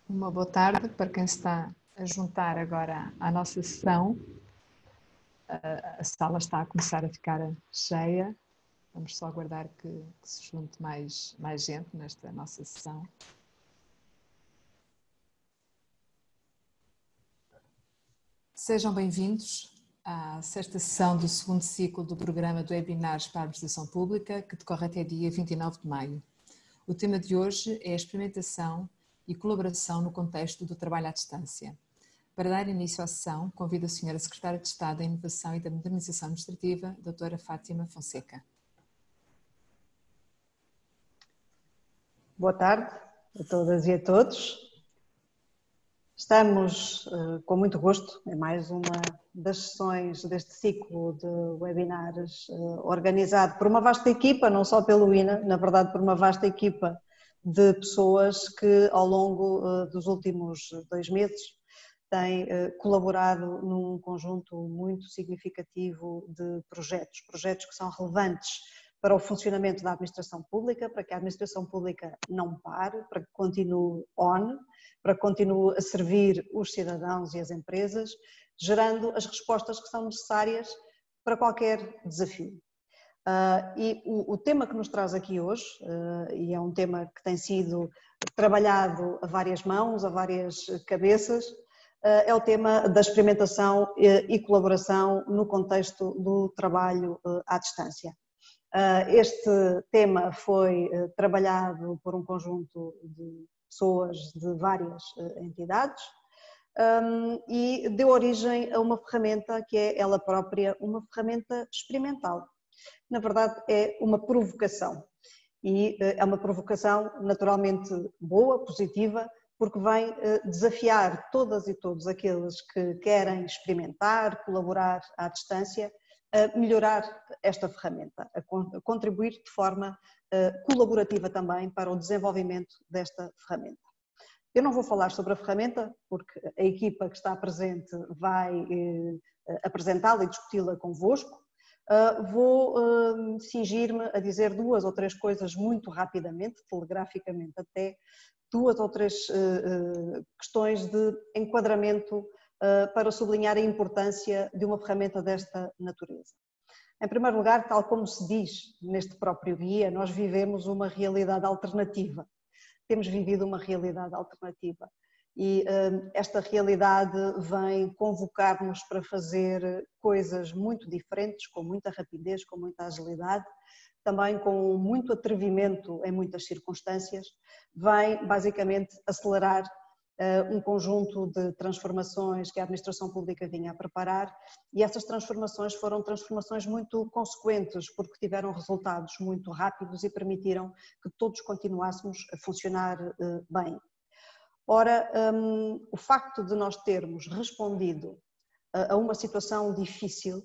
Uma boa tarde para quem se está a juntar agora à nossa sessão. A sala está a começar a ficar cheia. Vamos só aguardar que se junte mais gente nesta nossa sessão. Sejam bem-vindos à sexta sessão do segundo ciclo do programa de webinars para a Administração Pública, que decorre até dia 29 de maio. O tema de hoje é a experimentação e colaboração no contexto do trabalho à distância. Para dar início à sessão, convido a Sra. Secretária de Estado da Inovação e da Modernização Administrativa, Dra. Fátima Fonseca. Boa tarde a todas e a todos. Estamos com muito gosto em mais uma das sessões deste ciclo de webinars organizado por uma vasta equipa, não só pelo INA, na verdade por uma vasta equipa de pessoas que ao longo dos últimos 2 meses têm colaborado num conjunto muito significativo de projetos que são relevantes para o funcionamento da administração pública, para que a administração pública não pare, para que continue on, para que continue a servir os cidadãos e as empresas, gerando as respostas que são necessárias para qualquer desafio. E o tema que nos traz aqui hoje, e é um tema que tem sido trabalhado a várias mãos, a várias cabeças, é o tema da experimentação e colaboração no contexto do trabalho à distância. Este tema foi trabalhado por um conjunto de pessoas de várias entidades e deu origem a uma ferramenta que é ela própria uma ferramenta experimental. Na verdade é uma provocação e é uma provocação naturalmente boa, positiva, porque vem desafiar todas e todos aqueles que querem experimentar, colaborar à distância, a melhorar esta ferramenta, a contribuir de forma colaborativa também para o desenvolvimento desta ferramenta. Eu não vou falar sobre a ferramenta, porque a equipa que está presente vai apresentá-la e discuti-la convosco. Vou cingir-me a dizer 2 ou 3 coisas muito rapidamente, telegraficamente até, 2 ou 3 questões de enquadramento para sublinhar a importância de uma ferramenta desta natureza. Em primeiro lugar, tal como se diz neste próprio guia, nós vivemos uma realidade alternativa. Temos vivido uma realidade alternativa e esta realidade vem convocar-nos para fazer coisas muito diferentes, com muita rapidez, com muita agilidade, também com muito atrevimento em muitas circunstâncias, vem basicamente acelerar um conjunto de transformações que a administração pública vinha a preparar e essas transformações foram transformações muito consequentes porque tiveram resultados muito rápidos e permitiram que todos continuássemos a funcionar bem. Ora, o facto de nós termos respondido a uma situação difícil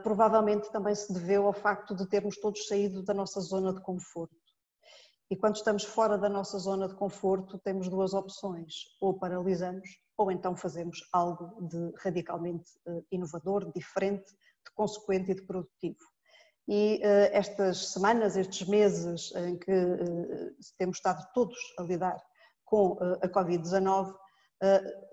provavelmente também se deveu ao facto de termos todos saído da nossa zona de conforto. E quando estamos fora da nossa zona de conforto, temos 2 opções, ou paralisamos, ou então fazemos algo de radicalmente inovador, diferente, de consequente e de produtivo. E estas semanas, estes meses em que temos estado todos a lidar com a Covid-19,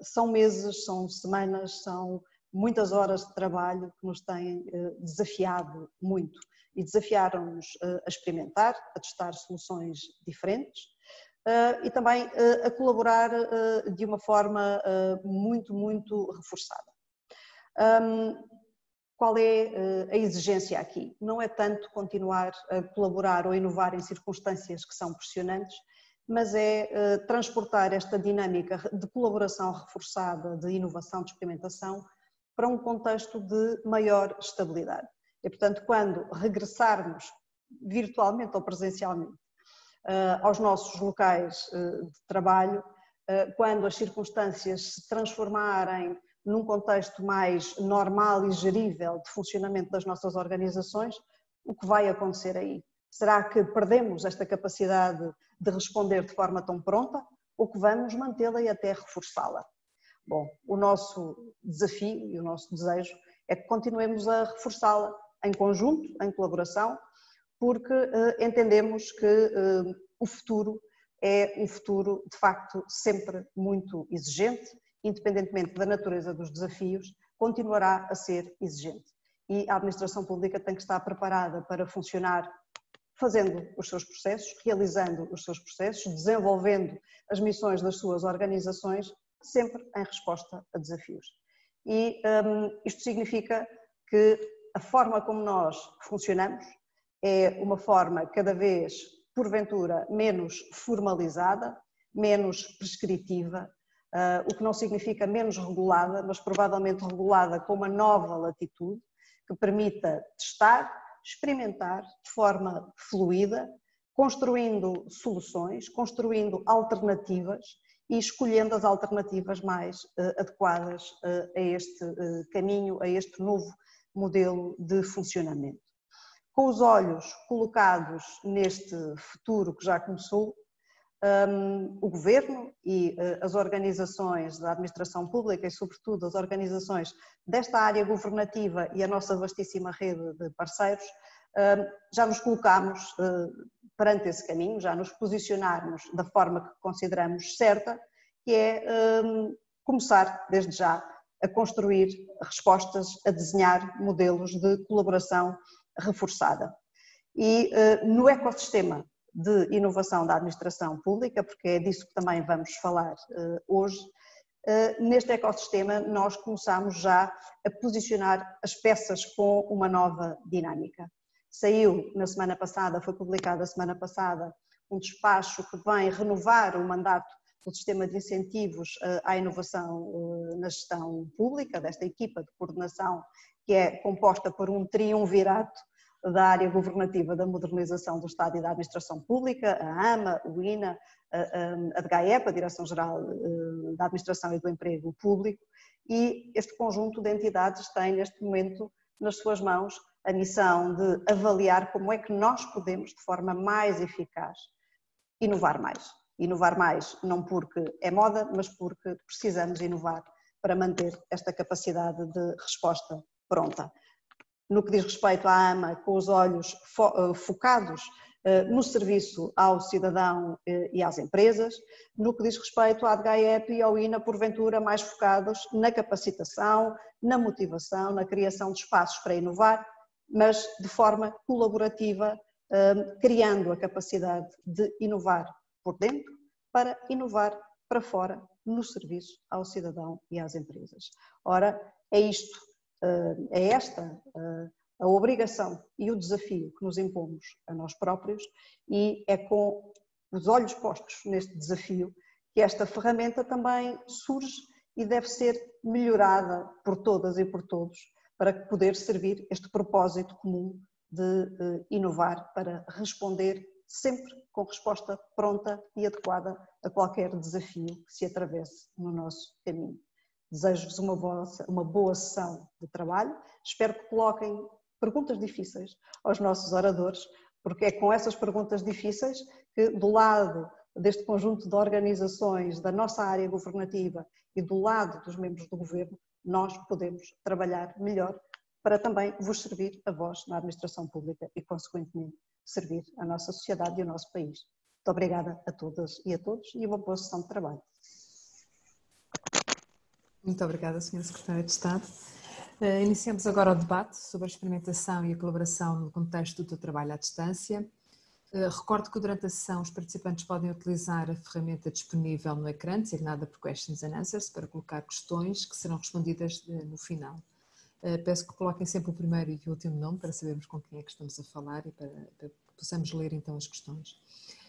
são meses, são semanas, são muitas horas de trabalho que nos têm desafiado muito. E desafiaram-nos a experimentar, a testar soluções diferentes e também a colaborar de uma forma muito reforçada. Qual é a exigência aqui? Não é tanto continuar a colaborar ou inovar em circunstâncias que são pressionantes, mas é transportar esta dinâmica de colaboração reforçada, de inovação, de experimentação, para um contexto de maior estabilidade. E, portanto, quando regressarmos virtualmente ou presencialmente aos nossos locais de trabalho, quando as circunstâncias se transformarem num contexto mais normal e gerível de funcionamento das nossas organizações, o que vai acontecer aí? Será que perdemos esta capacidade de responder de forma tão pronta ou que vamos mantê-la e até reforçá-la? Bom, o nosso desafio e o nosso desejo é que continuemos a reforçá-la em conjunto, em colaboração, porque entendemos que o futuro é um futuro, de facto, sempre muito exigente, independentemente da natureza dos desafios, continuará a ser exigente. E a administração pública tem que estar preparada para funcionar fazendo os seus processos, realizando os seus processos, desenvolvendo as missões das suas organizações, sempre em resposta a desafios. E isto significa que a forma como nós funcionamos é uma forma cada vez, porventura, menos formalizada, menos prescritiva, o que não significa menos regulada, mas provavelmente regulada com uma nova latitude que permita testar, experimentar de forma fluida, construindo soluções, construindo alternativas e escolhendo as alternativas mais adequadas a este caminho, a este novo modelo de funcionamento. Com os olhos colocados neste futuro que já começou, o Governo e as organizações da administração pública e, sobretudo, as organizações desta área governativa e a nossa vastíssima rede de parceiros, já nos colocamos perante esse caminho, já nos posicionarmos da forma que consideramos certa, que é começar, desde já, a construir respostas, a desenhar modelos de colaboração reforçada. E no ecossistema de inovação da administração pública, porque é disso que também vamos falar hoje, neste ecossistema nós começamos já a posicionar as peças com uma nova dinâmica. Saiu na semana passada, foi publicado a semana passada, um despacho que vem renovar o mandato do sistema de incentivos à inovação na gestão pública, desta equipa de coordenação que é composta por um triunvirato da área governativa da modernização do Estado e da administração pública, a AMA, o INA, a DGAEP, a Direção-Geral da Administração e do Emprego Público, e este conjunto de entidades tem neste momento nas suas mãos a missão de avaliar como é que nós podemos, de forma mais eficaz, inovar mais. Inovar mais não porque é moda, mas porque precisamos inovar para manter esta capacidade de resposta pronta. No que diz respeito à AMA, com os olhos focados no serviço ao cidadão e às empresas, no que diz respeito à DGAEP e ao INA, porventura mais focados na capacitação, na motivação, na criação de espaços para inovar, mas de forma colaborativa, criando a capacidade de inovar por dentro para inovar para fora no serviço ao cidadão e às empresas. Ora, é isto. É esta a obrigação e o desafio que nos impomos a nós próprios e é com os olhos postos neste desafio que esta ferramenta também surge e deve ser melhorada por todas e por todos para poder servir este propósito comum de inovar para responder sempre com resposta pronta e adequada a qualquer desafio que se atravesse no nosso caminho. Desejo-vos uma boa sessão de trabalho, espero que coloquem perguntas difíceis aos nossos oradores, porque é com essas perguntas difíceis que do lado deste conjunto de organizações da nossa área governativa e do lado dos membros do Governo, nós podemos trabalhar melhor para também vos servir a vós na administração pública e, consequentemente, servir a nossa sociedade e o nosso país. Muito obrigada a todas e a todos e uma boa sessão de trabalho. Muito obrigada, Sra. Secretária de Estado. Iniciamos agora o debate sobre a experimentação e a colaboração no contexto do trabalho à distância. Recordo que durante a sessão os participantes podem utilizar a ferramenta disponível no ecrã, designada por Questions and Answers, para colocar questões que serão respondidas no final. Peço que coloquem sempre o primeiro e o último nome para sabermos com quem é que estamos a falar e para que possamos ler então as questões.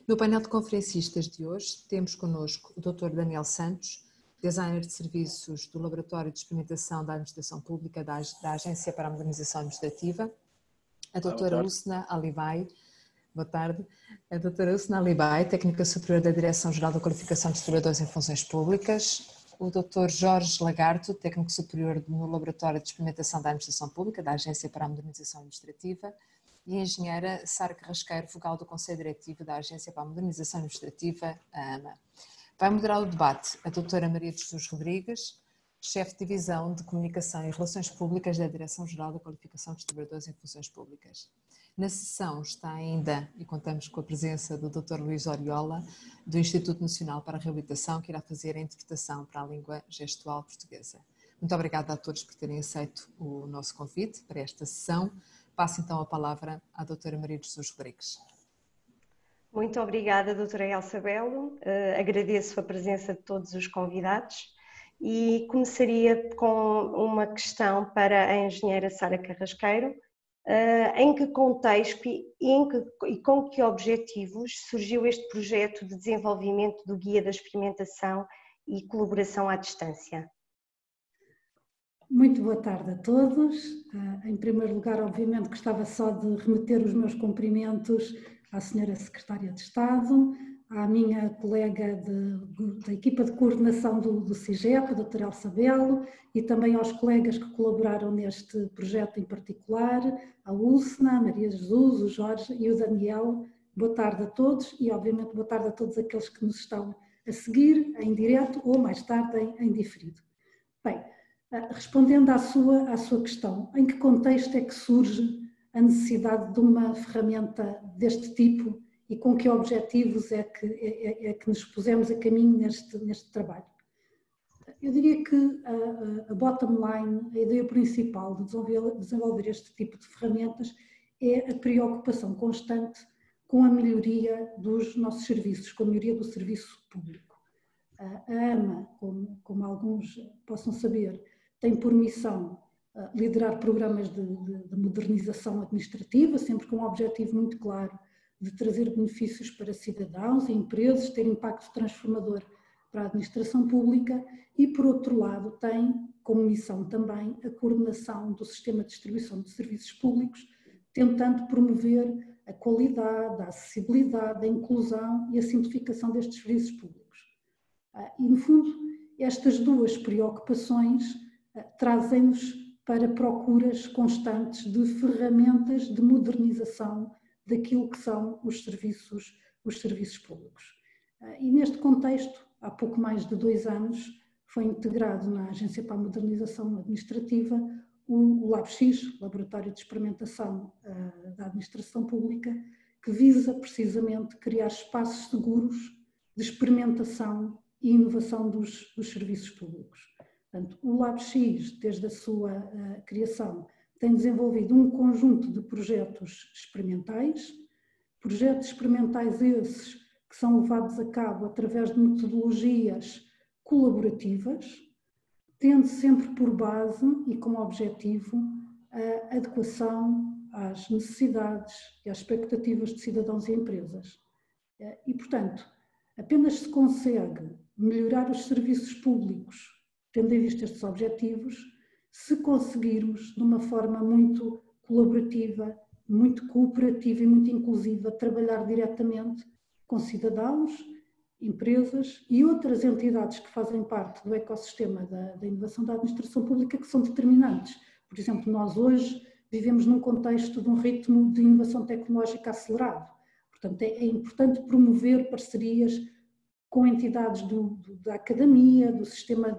No painel de conferencistas de hoje temos connosco o Dr. Daniel Santos, designer de serviços do Laboratório de Experimentação da Administração Pública da Agência para a Modernização Administrativa, a doutora Usna Alibai, boa tarde, a doutora Usna Alibai, técnica superior da Direção-Geral da Qualificação de Trabalhadores em Funções Públicas, o Dr. Jorge Lagarto, técnico superior no Laboratório de Experimentação da Administração Pública da Agência para a Modernização Administrativa, e a engenheira Sara Carrasqueiro, vogal do Conselho Diretivo da Agência para a Modernização Administrativa, a AMA. Vai moderar o debate a doutora Maria de Jesus Rodrigues, chefe de Divisão de Comunicação e Relações Públicas da Direção-Geral da Qualificação dos Trabalhadores em Funções Públicas. Na sessão está ainda, e contamos com a presença do Dr. Luís Oriola, do Instituto Nacional para a Reabilitação, que irá fazer a interpretação para a língua gestual portuguesa. Muito obrigada a todos por terem aceito o nosso convite para esta sessão. Passo então a palavra à doutora Maria de Jesus Rodrigues. Muito obrigada, doutora Elsa Belo. Agradeço a presença de todos os convidados e começaria com uma questão para a engenheira Sara Carrasqueiro. Em que contexto e com que objetivos surgiu este projeto de desenvolvimento do Guia da Experimentação e Colaboração à Distância? Muito boa tarde a todos. Em primeiro lugar, obviamente, gostava só de remeter os meus cumprimentos à senhora Secretária de Estado, à minha colega da equipa de coordenação do CIGEP, a doutora Elsa Belo, e também aos colegas que colaboraram neste projeto em particular, a Úlcena, a Maria Jesus, o Jorge e o Daniel. Boa tarde a todos e, obviamente, boa tarde a todos aqueles que nos estão a seguir em direto ou mais tarde em diferido. Bem, respondendo à sua questão, em que contexto é que surge a necessidade de uma ferramenta deste tipo e com que objetivos é que nos pusemos a caminho neste trabalho? Eu diria que a bottom line, a ideia principal de desenvolver este tipo de ferramentas é a preocupação constante com a melhoria dos nossos serviços, com a melhoria do serviço público. A AMA, como alguns possam saber, tem por missão liderar programas de modernização administrativa, sempre com um objetivo muito claro de trazer benefícios para cidadãos e empresas, ter impacto transformador para a administração pública e, por outro lado, tem como missão também a coordenação do sistema de distribuição de serviços públicos, tentando promover a qualidade, a acessibilidade, a inclusão e a simplificação destes serviços públicos. E, no fundo, estas duas preocupações trazem-nos para procuras constantes de ferramentas de modernização daquilo que são os serviços públicos. E neste contexto, há pouco mais de 2 anos, foi integrado na Agência para a Modernização Administrativa o LabX, Laboratório de Experimentação da Administração Pública, que visa precisamente criar espaços seguros de experimentação e inovação dos serviços públicos. Portanto, o LabX, desde a sua criação, tem desenvolvido um conjunto de projetos experimentais esses que são levados a cabo através de metodologias colaborativas, tendo sempre por base e como objetivo a adequação às necessidades e às expectativas de cidadãos e empresas. E, portanto, apenas se consegue melhorar os serviços públicos, tendo em vista estes objetivos, se conseguirmos, de uma forma muito colaborativa, muito cooperativa e muito inclusiva, trabalhar diretamente com cidadãos, empresas e outras entidades que fazem parte do ecossistema da inovação da administração pública que são determinantes. Por exemplo, nós hoje vivemos num contexto de um ritmo de inovação tecnológica acelerado. Portanto, é importante promover parcerias com entidades da academia, do sistema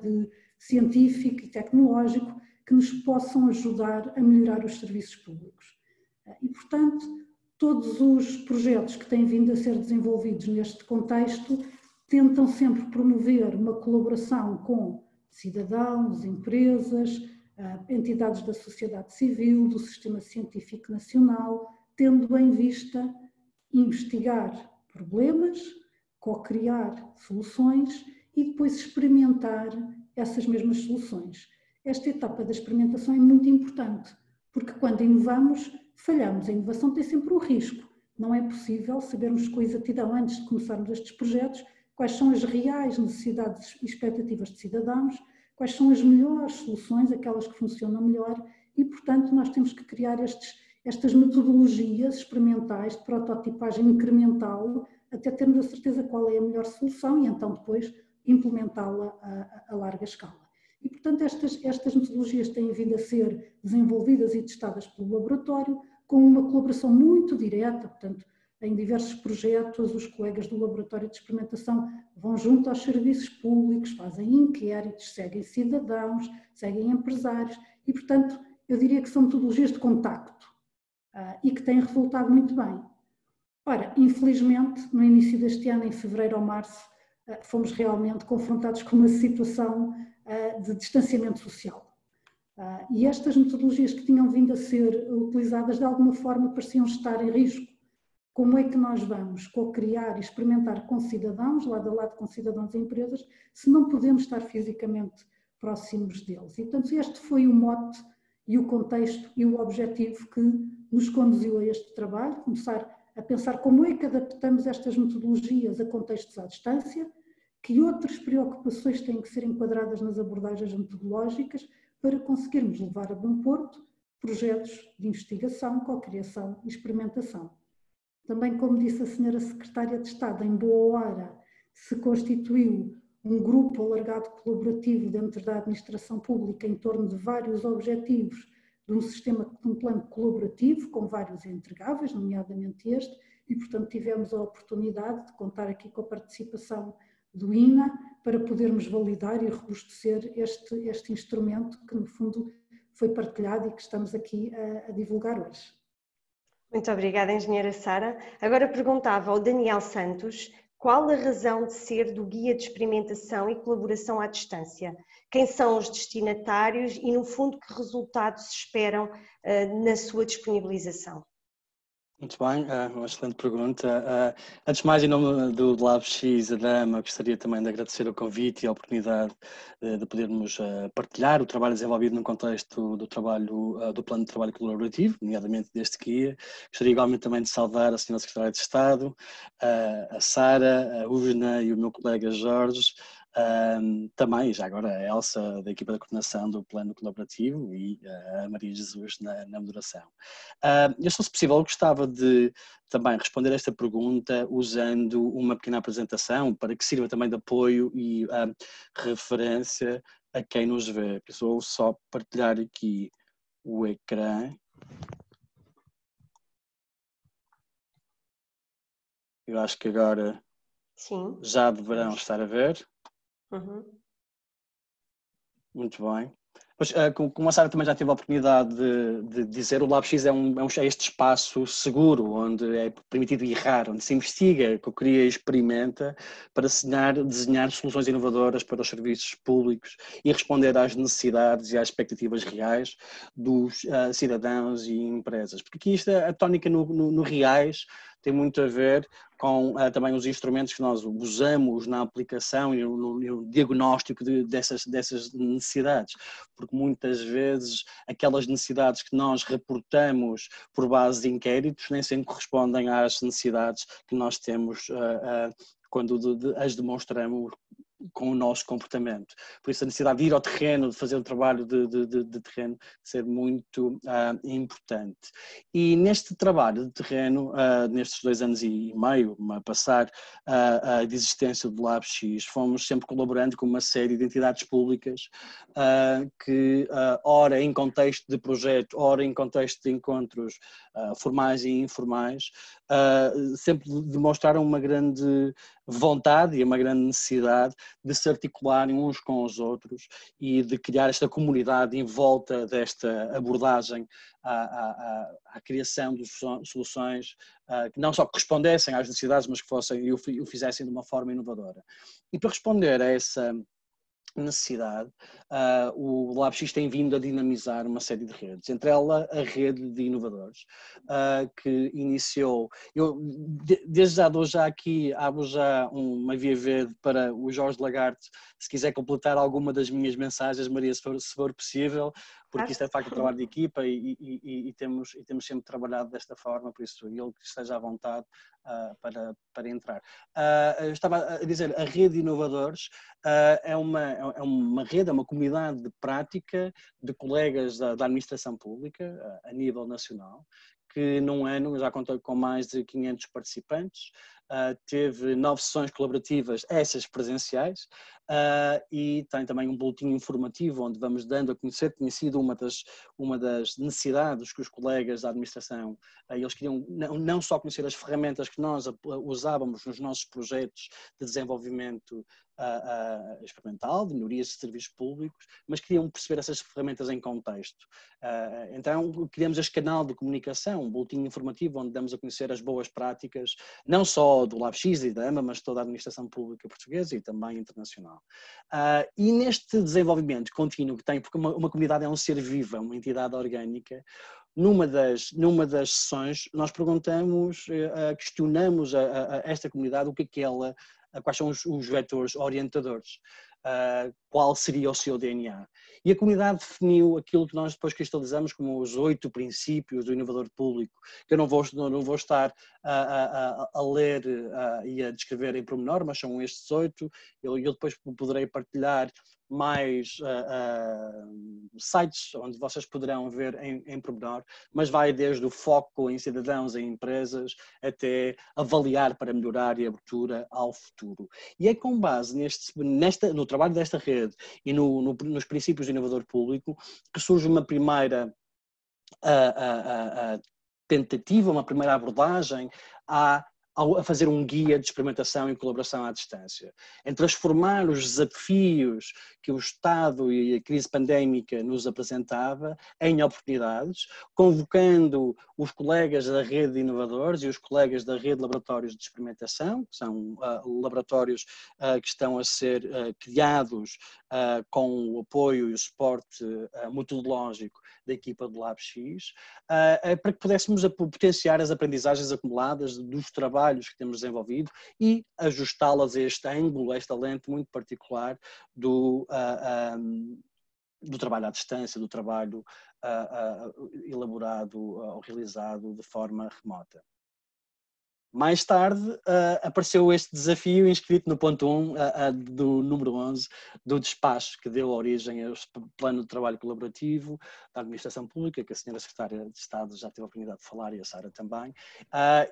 científico e tecnológico que nos possam ajudar a melhorar os serviços públicos. E, portanto, todos os projetos que têm vindo a ser desenvolvidos neste contexto tentam sempre promover uma colaboração com cidadãos, empresas, entidades da sociedade civil, do sistema científico nacional, tendo em vista investigar problemas, co-criar soluções e depois experimentar essas mesmas soluções. Esta etapa da experimentação é muito importante, porque quando inovamos, falhamos. A inovação tem sempre um risco. Não é possível sabermos com exatidão, antes de começarmos estes projetos, quais são as reais necessidades e expectativas de cidadãos, quais são as melhores soluções, aquelas que funcionam melhor, e, portanto, nós temos que criar estas metodologias experimentais de prototipagem incremental, até termos a certeza qual é a melhor solução e então depois implementá-la a larga escala. E, portanto, estas metodologias têm vindo a ser desenvolvidas e testadas pelo laboratório com uma colaboração muito direta, portanto, em diversos projetos, os colegas do Laboratório de Experimentação vão junto aos serviços públicos, fazem inquéritos, seguem cidadãos, seguem empresários e, portanto, eu diria que são metodologias de contacto. e que tem resultado muito bem. Ora, infelizmente, no início deste ano, em fevereiro ou março, fomos realmente confrontados com uma situação de distanciamento social. E estas metodologias que tinham vindo a ser utilizadas, de alguma forma, pareciam estar em risco. Como é que nós vamos co-criar e experimentar com cidadãos, lado a lado com cidadãos e empresas, se não podemos estar fisicamente próximos deles? E, portanto, este foi o mote e o contexto e o objetivo que nos conduziu a este trabalho, começar a pensar como é que adaptamos estas metodologias a contextos à distância, que outras preocupações têm que ser enquadradas nas abordagens metodológicas para conseguirmos levar a bom porto projetos de investigação, cocriação e experimentação. Também, como disse a senhora Secretária de Estado, em boa hora se constituiu um grupo alargado colaborativo dentro da administração pública em torno de vários objetivos de um sistema, de um plano colaborativo com vários entregáveis, nomeadamente este, e portanto tivemos a oportunidade de contar aqui com a participação do INA para podermos validar e robustecer este instrumento que no fundo foi partilhado e que estamos aqui a divulgar hoje. Muito obrigada, engenheira Sara. Agora perguntava ao Daniel Santos qual a razão de ser do Guia de Experimentação e Colaboração à Distância? Quem são os destinatários e, no fundo, que resultados se esperam na sua disponibilização? Muito bem, uma excelente pergunta. Antes de mais, em nome do LabX, a Dama, gostaria também de agradecer o convite e a oportunidade de podermos partilhar o trabalho desenvolvido no contexto do trabalho, do Plano de Trabalho Colaborativo, nomeadamente deste guia. Gostaria igualmente também de saudar a Sra. Secretária de Estado, a Sara, a Ujna e o meu colega Jorge, também, já agora, a Elsa, da equipa de coordenação do Plano Colaborativo, e a Maria Jesus na moderação. Eu, se fosse possível, gostava de também responder esta pergunta usando uma pequena apresentação para que sirva também de apoio e referência a quem nos vê. Eu vou só partilhar aqui o ecrã. Eu acho que agora Sim. Já deverão estar a ver. Uhum. Muito bem. Pois, como a Sara também já teve a oportunidade de dizer, o LabX é este espaço seguro, onde é permitido errar, onde se investiga, cria e experimenta para desenhar soluções inovadoras para os serviços públicos e responder às necessidades e às expectativas reais dos cidadãos e empresas. Porque aqui a tónica no reais tem muito a ver com também os instrumentos que nós usamos na aplicação e no diagnóstico dessas necessidades, porque muitas vezes aquelas necessidades que nós reportamos por base de inquéritos nem sempre correspondem às necessidades que nós temos quando as demonstramos com o nosso comportamento. Por isso a necessidade de ir ao terreno, de fazer o trabalho de terreno, ser muito importante. E neste trabalho de terreno, nestes 2 anos e meio a passar de existência do LabX, fomos sempre colaborando com uma série de entidades públicas que, ora em contexto de projeto, ora em contexto de encontros formais e informais, sempre demonstraram uma grande vontade e uma grande necessidade de se articularem uns com os outros e de criar esta comunidade em volta desta abordagem à criação de soluções que não só correspondessem às necessidades, mas que fossem e o fizessem de uma forma inovadora. E para responder a essa necessidade, o LabX tem vindo a dinamizar uma série de redes, entre elas a rede de inovadores, que iniciou, desde já dou já aqui, abro já uma via verde para o Jorge Lagarde, se quiser completar alguma das minhas mensagens, Maria, se for possível, porque isto é de facto um trabalho de equipa e temos sempre trabalhado desta forma, por isso ele que esteja à vontade para entrar. Eu estava a dizer, a rede de inovadores é uma rede, é uma comunidade de prática de colegas da administração pública a nível nacional, que num ano já contou com mais de 500 participantes, teve 9 sessões colaborativas, essas presenciais, e tem também um boletim informativo onde vamos dando a conhecer, tinha sido uma das necessidades que os colegas da administração, eles queriam não só conhecer as ferramentas que nós usávamos nos nossos projetos de desenvolvimento experimental, de melhorias de serviços públicos, mas queriam perceber essas ferramentas em contexto. Então, criamos este canal de comunicação, um boletim informativo onde damos a conhecer as boas práticas, não só do LabX e da AMA, mas toda a administração pública portuguesa e também internacional. E neste desenvolvimento contínuo que tem, porque uma comunidade é um ser vivo, é uma entidade orgânica, numa das sessões nós perguntamos, questionamos a esta comunidade o que é ela, quais são os vetores orientadores, qual seria o seu DNA. E a comunidade definiu aquilo que nós depois cristalizamos como os 8 princípios do inovador público, que eu não vou estar a ler e a descrever em pormenor, mas são estes 8. Eu depois poderei partilhar mais sites onde vocês poderão ver em pormenor, mas vai desde o foco em cidadãos e empresas até avaliar para melhorar e abertura ao futuro. E é com base no trabalho desta rede e nos princípios do inovador público que surge uma primeira tentativa, uma primeira abordagem a fazer um guia de experimentação e colaboração à distância, em transformar os desafios que o Estado e a crise pandémica nos apresentava em oportunidades, convocando os colegas da rede de inovadores e os colegas da rede de laboratórios de experimentação, que são laboratórios que estão a ser criados com o apoio e o suporte metodológico da equipa do LabX, para que pudéssemos potenciar as aprendizagens acumuladas dos trabalhos que temos desenvolvido e ajustá-las a este ângulo, a esta lente muito particular do trabalho à distância, do trabalho elaborado ou realizado de forma remota. Mais tarde apareceu este desafio inscrito no ponto 1 do número 11 do despacho que deu origem ao plano de trabalho colaborativo da administração pública, que a senhora secretária de Estado já teve a oportunidade de falar e a Sara também.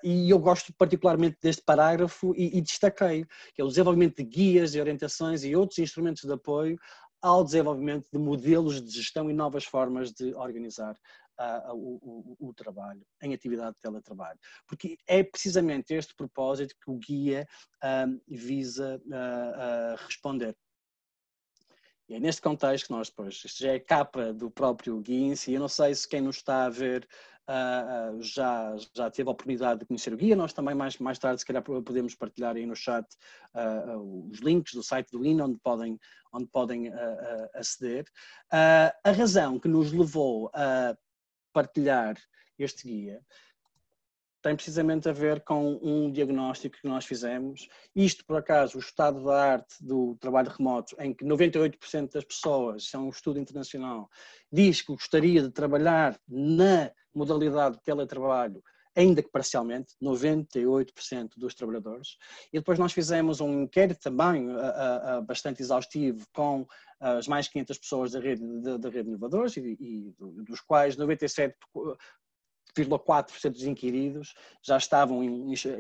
E eu gosto particularmente deste parágrafo e destaquei, que é o desenvolvimento de guias e orientações e outros instrumentos de apoio ao desenvolvimento de modelos de gestão e novas formas de organizar o trabalho, em atividade de teletrabalho. Porque é precisamente este propósito que o guia visa responder. E é neste contexto que nós depois, isto já é a capa do próprio guia em si, eu não sei se quem nos está a ver já teve a oportunidade de conhecer o guia, nós também mais tarde se calhar podemos partilhar aí no chat os links do site do INA onde podem aceder. A razão que nos levou a partilhar este guia tem precisamente a ver com um diagnóstico que nós fizemos. Isto, por acaso, o estado da arte do trabalho remoto, em que 98% das pessoas, isso é um estudo internacional, diz que gostaria de trabalhar na modalidade de teletrabalho, ainda que parcialmente, 98% dos trabalhadores. E depois nós fizemos um inquérito também bastante exaustivo com as mais 500 pessoas da rede de inovadores e dos quais 97,4% dos inquiridos já estavam a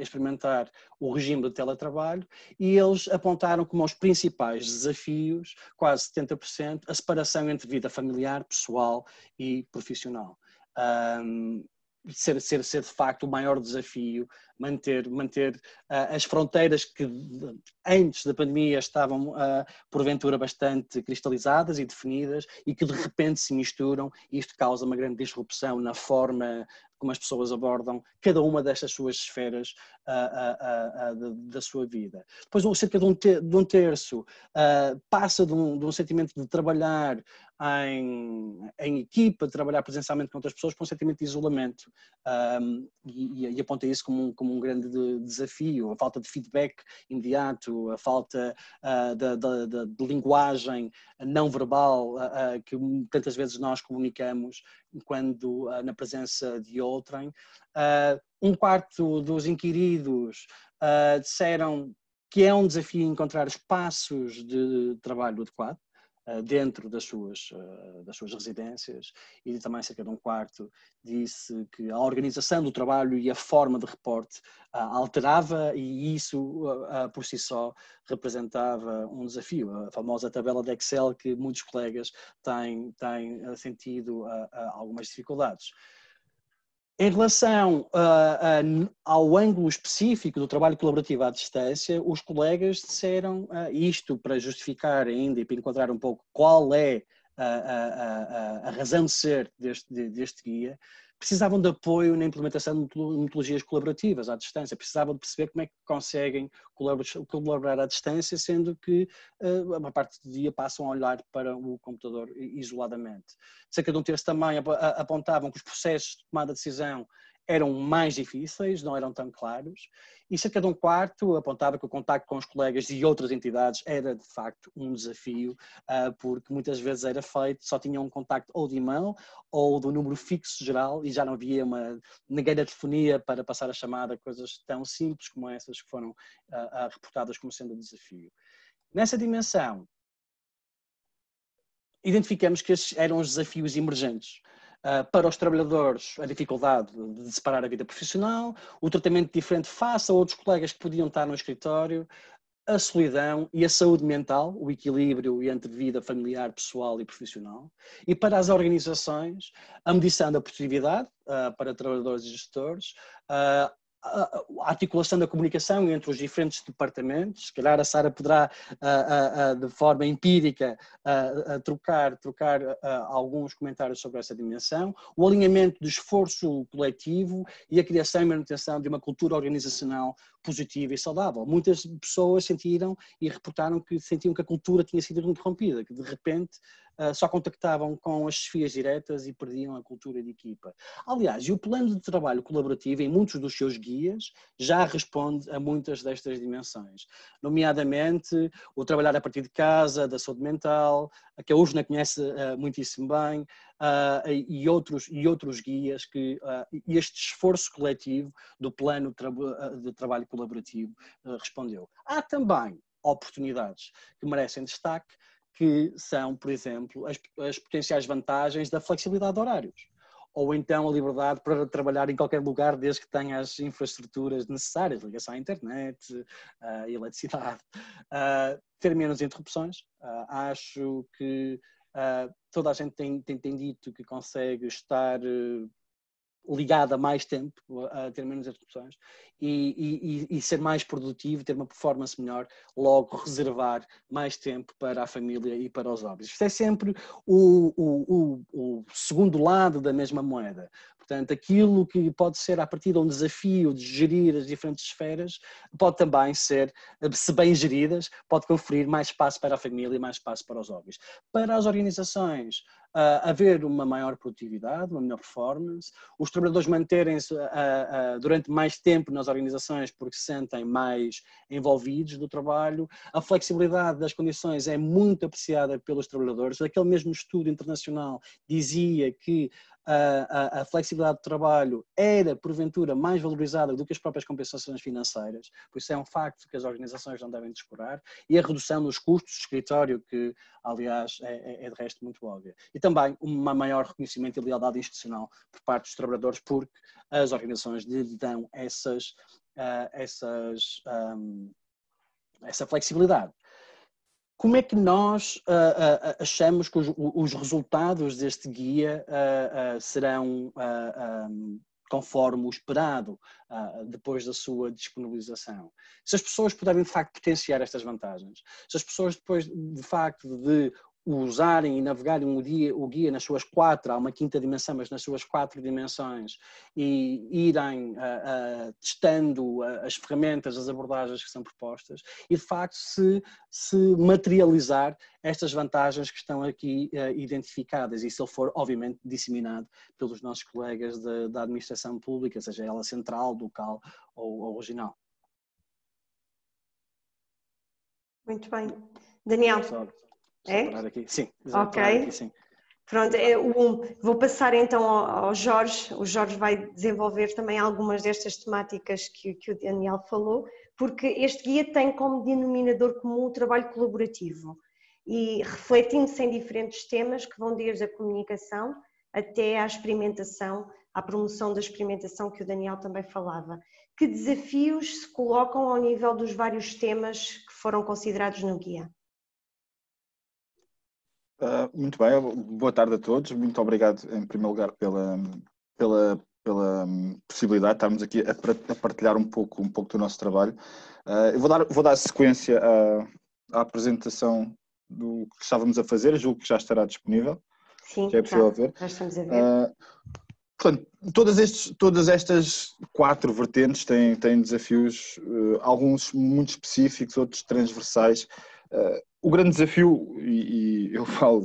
experimentar o regime de teletrabalho e eles apontaram como os principais desafios, quase 70%, a separação entre vida familiar, pessoal e profissional. Ser de facto o maior desafio, manter as fronteiras que antes da pandemia estavam porventura bastante cristalizadas e definidas e que de repente se misturam, e isto causa uma grande disrupção na forma como as pessoas abordam cada uma destas suas esferas da sua vida. Depois cerca de um terço passa de um sentimento de trabalhar em equipa, de trabalhar presencialmente com outras pessoas, para um sentimento de isolamento, e aponta isso como um grande desafio, a falta de feedback imediato, a falta de linguagem não verbal que tantas vezes nós comunicamos quando na presença de outrem. Um quarto dos inquiridos disseram que é um desafio encontrar espaços de trabalho adequado. dentro das suas residências, e também cerca de um quarto disse que a organização do trabalho e a forma de reporte alterava, e isso por si só representava um desafio. A famosa tabela de Excel que muitos colegas têm sentido algumas dificuldades. Em relação ao ângulo específico do trabalho colaborativo à distância, os colegas disseram isto para justificar ainda e para enquadrar um pouco qual é a razão de ser deste guia. Precisavam de apoio na implementação de metodologias colaborativas à distância, precisavam de perceber como é que conseguem colaborar à distância, sendo que a maior parte do dia passam a olhar para o computador isoladamente. Cerca de um terço também apontavam que os processos de tomada de decisão eram mais difíceis, não eram tão claros, e cerca de um quarto apontava que o contacto com os colegas e outras entidades era de facto um desafio, porque muitas vezes era feito, só tinha um contacto ou de e-mail ou do número fixo geral, e já não havia ninguém da telefonia para passar a chamada, coisas tão simples como essas que foram reportadas como sendo um desafio. Nessa dimensão, identificamos que estes eram os desafios emergentes. Para os trabalhadores, a dificuldade de separar a vida profissional, o tratamento diferente face a outros colegas que podiam estar no escritório, a solidão e a saúde mental, o equilíbrio entre vida familiar, pessoal e profissional. E para as organizações, a medição da produtividade para trabalhadores e gestores, a articulação da comunicação entre os diferentes departamentos. Se calhar a Sara poderá, de forma empírica, trocar alguns comentários sobre essa dimensão, o alinhamento do esforço coletivo e a criação e manutenção de uma cultura organizacional positiva e saudável. Muitas pessoas sentiram e reportaram que sentiam que a cultura tinha sido interrompida, que de repente só contactavam com as chefias diretas e perdiam a cultura de equipa. Aliás, e o plano de trabalho colaborativo, em muitos dos seus guias, já responde a muitas destas dimensões, nomeadamente o trabalhar a partir de casa, da saúde mental, que a USNA conhece muitíssimo bem, e outros guias que este esforço coletivo do plano de trabalho colaborativo respondeu. Há também oportunidades que merecem destaque, que são, por exemplo, as potenciais vantagens da flexibilidade de horários, ou então a liberdade para trabalhar em qualquer lugar desde que tenha as infraestruturas necessárias, ligação à internet, eletricidade, ter menos interrupções. Acho que toda a gente tem dito que consegue estar ligada mais tempo, a ter menos interrupções e ser mais produtivo, ter uma performance melhor, logo reservar mais tempo para a família e para os hobbies. Isto é sempre o segundo lado da mesma moeda. Portanto, aquilo que pode ser a partir de um desafio de gerir as diferentes esferas, pode também ser, se bem geridas, pode conferir mais espaço para a família e mais espaço para os hobbies. Para as organizações, haver uma maior produtividade, uma melhor performance, os trabalhadores manterem-se durante mais tempo nas organizações porque se sentem mais envolvidos no trabalho, a flexibilidade das condições é muito apreciada pelos trabalhadores. Aquele mesmo estudo internacional dizia que a flexibilidade de trabalho era, porventura, mais valorizada do que as próprias compensações financeiras, por isso é um facto que as organizações não devem descurar, e a redução dos custos de escritório, que, aliás, é de resto muito óbvia. E também um maior reconhecimento e lealdade institucional por parte dos trabalhadores, porque as organizações lhes dão essa flexibilidade. Como é que nós achamos que os resultados deste guia serão conforme o esperado depois da sua disponibilização? Se as pessoas puderem de facto potenciar estas vantagens, se as pessoas depois de facto de usarem e navegarem o guia nas suas há uma quinta dimensão, mas nas suas 4 dimensões, e irem testando as ferramentas, as abordagens que são propostas, e de facto se materializar estas vantagens que estão aqui identificadas, e se ele for obviamente disseminado pelos nossos colegas da administração pública, seja ela central, local ou regional. Muito bem. Daniel? É? Aqui. Sim, ok. Aqui, sim. Pronto, vou passar então ao Jorge. O Jorge vai desenvolver também algumas destas temáticas que o Daniel falou, porque este guia tem como denominador comum o trabalho colaborativo. e refletindo-se em diferentes temas que vão desde a comunicação até à experimentação, à promoção da experimentação que o Daniel também falava. Que desafios se colocam ao nível dos vários temas que foram considerados no guia? Muito bem, boa tarde a todos. Muito obrigado, em primeiro lugar, pela possibilidade de estarmos aqui a partilhar um pouco do nosso trabalho. Eu vou dar sequência à apresentação do que estávamos a fazer, julgo que já estará disponível. Sim, já é possível ver. Já estamos a ver. Portanto, todas estas 4 vertentes têm desafios, alguns muito específicos, outros transversais. O grande desafio, e eu falo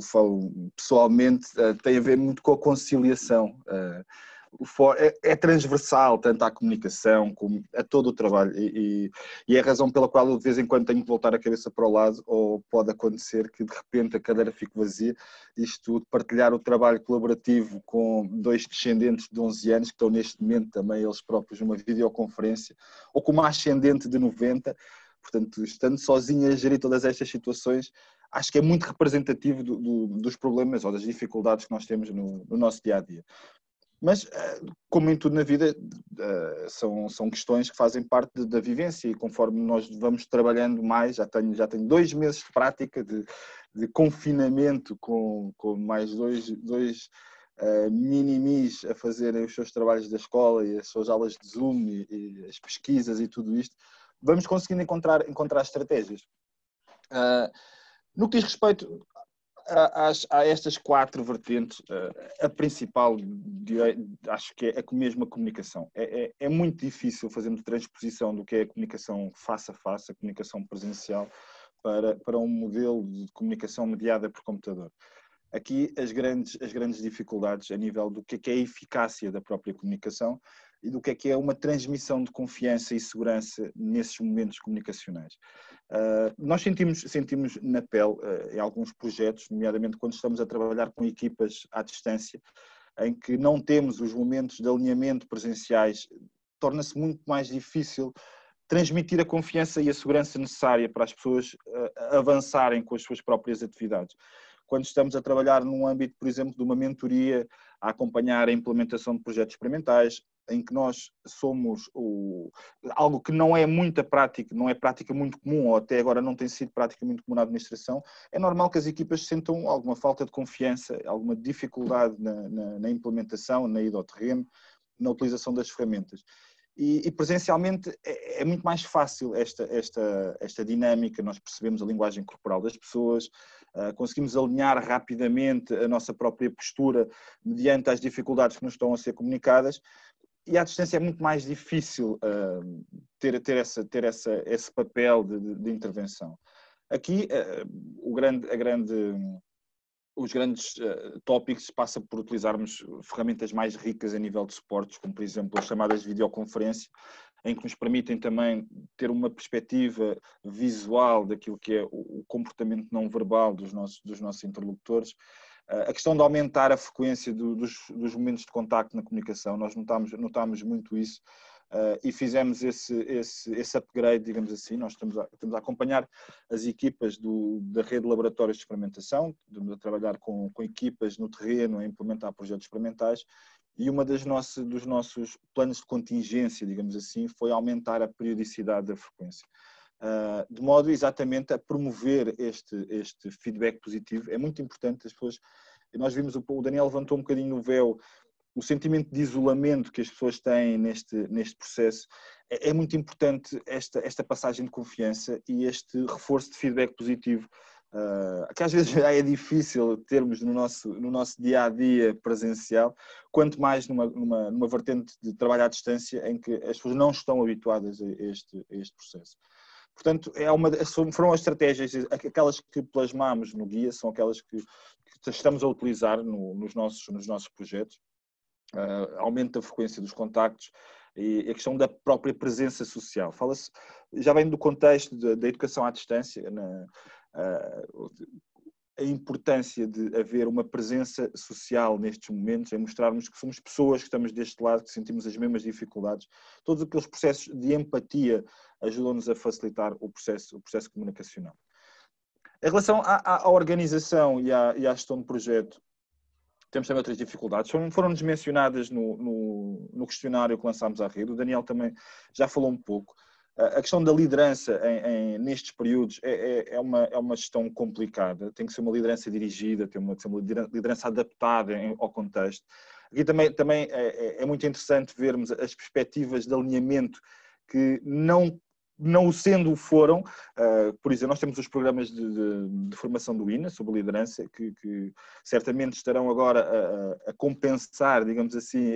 pessoalmente, tem a ver muito com a conciliação. É transversal tanto à comunicação como a todo o trabalho e é a razão pela qual eu de vez em quando tenho que voltar a cabeça para o lado, ou pode acontecer que de repente a cadeira fique vazia. Isto de partilhar o trabalho colaborativo com 2 descendentes de 11 anos que estão neste momento também eles próprios numa videoconferência, ou com uma ascendente de 90, portanto estando sozinho a gerir todas estas situações, acho que é muito representativo dos problemas ou das dificuldades que nós temos no nosso dia-a-dia. Mas, como em tudo na vida, são questões que fazem parte da vivência e conforme nós vamos trabalhando mais, já tenho 2 meses de prática de confinamento com mais dois minimis a fazerem os seus trabalhos da escola e as suas aulas de Zoom e as pesquisas e tudo isto, vamos conseguindo encontrar estratégias. No que diz respeito a estas 4 vertentes, a principal, acho que é mesmo a comunicação. É muito difícil fazermos transposição do que é a comunicação face a face, a comunicação presencial, para um modelo de comunicação mediada por computador. Aqui as grandes dificuldades a nível do que é a eficácia da própria comunicação e do que é uma transmissão de confiança e segurança nesses momentos comunicacionais. Nós sentimos na pele em alguns projetos, nomeadamente quando estamos a trabalhar com equipas à distância, em que não temos os momentos de alinhamento presenciais, torna-se muito mais difícil transmitir a confiança e a segurança necessária para as pessoas avançarem com as suas próprias atividades. Quando estamos a trabalhar num âmbito, por exemplo, de uma mentoria, a acompanhar a implementação de projetos experimentais, em que nós somos algo que não é muita prática, não é prática muito comum, ou até agora não tem sido prática muito comum na administração, é normal que as equipas sentam alguma falta de confiança, alguma dificuldade na implementação, na ida ao terreno, na utilização das ferramentas. E presencialmente é muito mais fácil esta dinâmica, nós percebemos a linguagem corporal das pessoas, conseguimos alinhar rapidamente a nossa própria postura mediante as dificuldades que nos estão a ser comunicadas, e à distância é muito mais difícil ter esse papel de intervenção. Aqui os grandes tópicos passam por utilizarmos ferramentas mais ricas a nível de suportes, como por exemplo as chamadas de videoconferência, em que nos permitem também ter uma perspectiva visual daquilo que é o comportamento não verbal dos nossos interlocutores. A questão de aumentar a frequência dos momentos de contacto na comunicação, nós notámos muito isso e fizemos esse upgrade, digamos assim. Nós estamos a acompanhar as equipas da rede de laboratórios de experimentação, estamos a trabalhar com equipas no terreno a implementar projetos experimentais, e uma dos nossos planos de contingência, digamos assim, foi aumentar a periodicidade da frequência. De modo exatamente a promover este feedback positivo. É muito importante as pessoas, nós vimos, o Daniel levantou um bocadinho o véu, o sentimento de isolamento que as pessoas têm neste processo. É muito importante esta passagem de confiança e este reforço de feedback positivo, que às vezes já é difícil termos no nosso dia-a-dia presencial, quanto mais numa vertente de trabalho à distância em que as pessoas não estão habituadas a este processo. Portanto, foram as estratégias, aquelas que plasmamos no guia, são aquelas que estamos a utilizar nos nossos projetos. Aumento da frequência dos contactos e a questão da própria presença social. Fala-se, já vem do contexto da educação à distância, a importância de haver uma presença social nestes momentos, é mostrarmos que somos pessoas que estamos deste lado, que sentimos as mesmas dificuldades. Todos aqueles processos de empatia ajudam-nos a facilitar o processo comunicacional. Em relação à organização e à gestão de projeto, temos também outras dificuldades. Foram-nos mencionadas no questionário que lançámos à rede. O Daniel também já falou um pouco. A questão da liderança nestes períodos é uma gestão complicada. Tem que ser uma liderança dirigida, tem que ser uma liderança adaptada ao contexto. Aqui também é muito interessante vermos as perspectivas de alinhamento que não o sendo foram. Por exemplo, nós temos os programas de formação do INA sobre liderança que certamente estarão agora a compensar, digamos assim,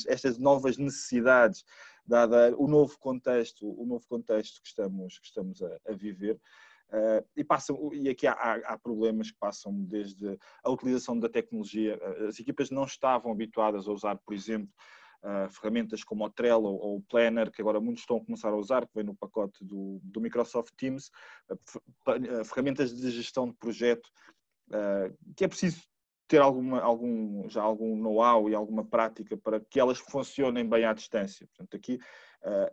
estas novas necessidades, dada o novo contexto que estamos a viver. E aqui há problemas que passam desde a utilização da tecnologia. As equipas não estavam habituadas a usar, por exemplo, ferramentas como o Trello ou o Planner, que agora muitos estão a começar a usar, que vem no pacote do Microsoft Teams, ferramentas de gestão de projeto, que é preciso ter já algum know-how e alguma prática para que elas funcionem bem à distância. Portanto, aqui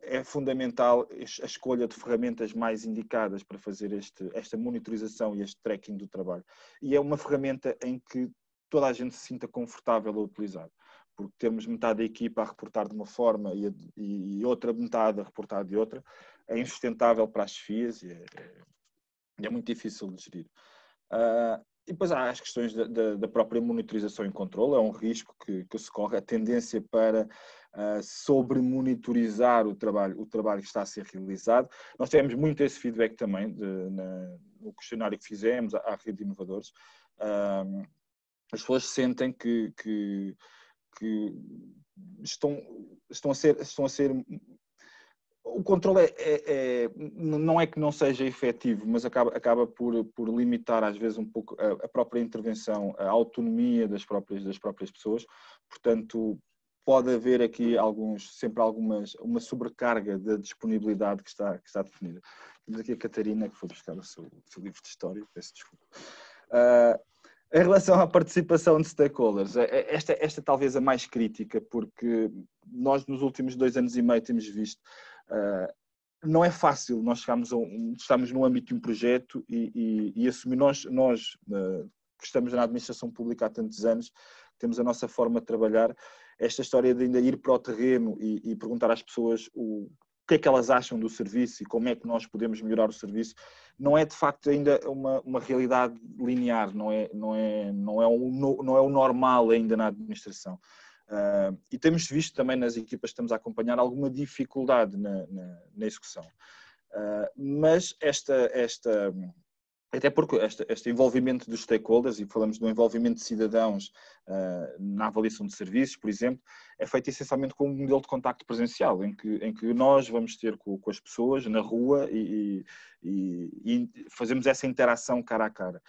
é fundamental a escolha de ferramentas mais indicadas para fazer esta monitorização e este tracking do trabalho. E é uma ferramenta em que toda a gente se sinta confortável a utilizar. Porque termos metade da equipa a reportar de uma forma e outra metade a reportar de outra é insustentável para as chefias e é muito difícil de gerir. E depois há as questões da própria monitorização e controle. É um risco que se corre, a tendência para sobre-monitorizar o trabalho que está a ser realizado. Nós tivemos muito esse feedback também no questionário que fizemos à rede de inovadores. As pessoas sentem que estão a ser. O controle não é que não seja efetivo, mas acaba por limitar às vezes um pouco a própria intervenção, a autonomia das próprias pessoas. Portanto, pode haver aqui sempre uma sobrecarga da disponibilidade que está definida. Temos aqui a Catarina, que foi buscar o seu livro de história, peço desculpa. Em relação à participação de stakeholders, esta talvez a mais crítica, porque nós nos últimos 2 anos e meio temos visto, não é fácil nós estamos no âmbito de um projeto e assumir, nós que estamos na administração pública há tantos anos, temos a nossa forma de trabalhar, esta história de ainda ir para o terreno e perguntar às pessoas o que é que elas acham do serviço e como é que nós podemos melhorar o serviço, não é de facto ainda uma realidade linear, não é o normal ainda na administração. E temos visto também nas equipas que estamos a acompanhar alguma dificuldade na execução. Mas até porque este envolvimento dos stakeholders, e falamos do envolvimento de cidadãos na avaliação de serviços, por exemplo, é feito essencialmente com um modelo de contacto presencial, em que nós vamos ter com as pessoas na rua e fazemos essa interação cara a cara.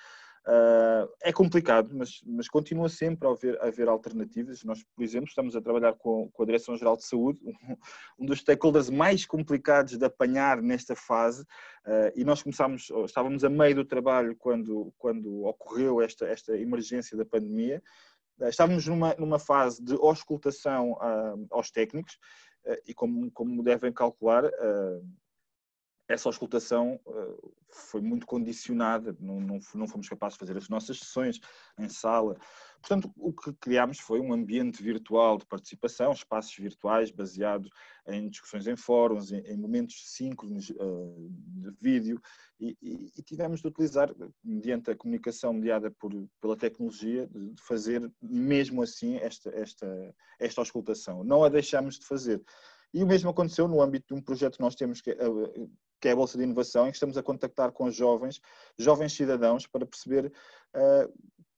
É complicado, mas continua sempre a haver alternativas. Nós, por exemplo, estamos a trabalhar com a Direção-Geral de Saúde, um dos stakeholders mais complicados de apanhar nesta fase, e nós estávamos a meio do trabalho quando ocorreu esta emergência da pandemia. Estávamos numa fase de auscultação aos técnicos, e como devem calcular, essa auscultação foi muito condicionada, não fomos capazes de fazer as nossas sessões em sala. Portanto, o que criámos foi um ambiente virtual de participação, espaços virtuais baseados em discussões em fóruns, em momentos síncronos de vídeo, e tivemos de utilizar, mediante a comunicação mediada pela tecnologia, de fazer mesmo assim esta auscultação. Não a deixámos de fazer. E o mesmo aconteceu no âmbito de um projeto que nós temos, que é a Bolsa de Inovação, em que estamos a contactar com jovens cidadãos para perceber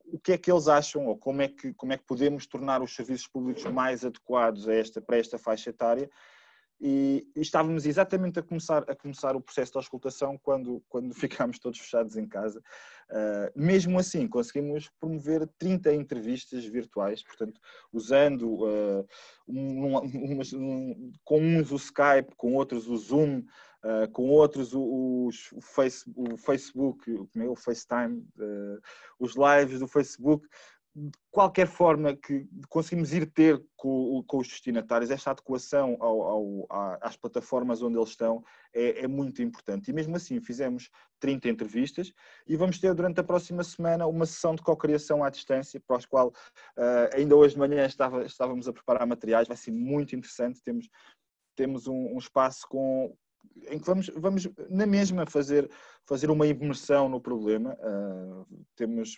o que é que eles acham ou como é que podemos tornar os serviços públicos mais adequados para esta faixa etária. E estávamos exatamente a começar o processo de auscultação quando ficámos todos fechados em casa. Mesmo assim, conseguimos promover 30 entrevistas virtuais, portanto, usando com uns o Skype, com outros o Zoom, com outros o Facebook, o FaceTime, os lives do Facebook, qualquer forma que conseguimos ir ter com os destinatários, esta adequação às plataformas onde eles estão é muito importante. E mesmo assim fizemos 30 entrevistas e vamos ter durante a próxima semana uma sessão de cocriação à distância, para as qual ainda hoje de manhã estávamos a preparar materiais, vai ser muito interessante. Temos um espaço em que vamos na mesma fazer uma imersão no problema. Temos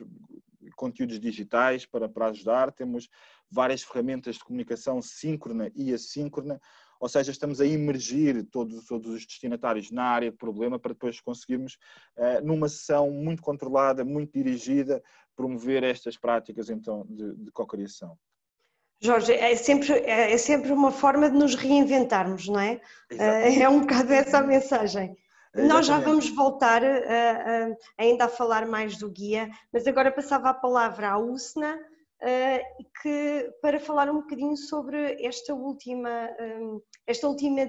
conteúdos digitais para ajudar, temos várias ferramentas de comunicação síncrona e assíncrona, ou seja, estamos a imergir todos os destinatários na área de problema para depois conseguirmos, numa sessão muito controlada, muito dirigida, promover estas práticas então de cocriação. Jorge, é sempre uma forma de nos reinventarmos, não é? É um bocado essa a mensagem. Nós já vamos voltar ainda a falar mais do guia, mas agora passava a palavra à Usna, para falar um bocadinho sobre esta última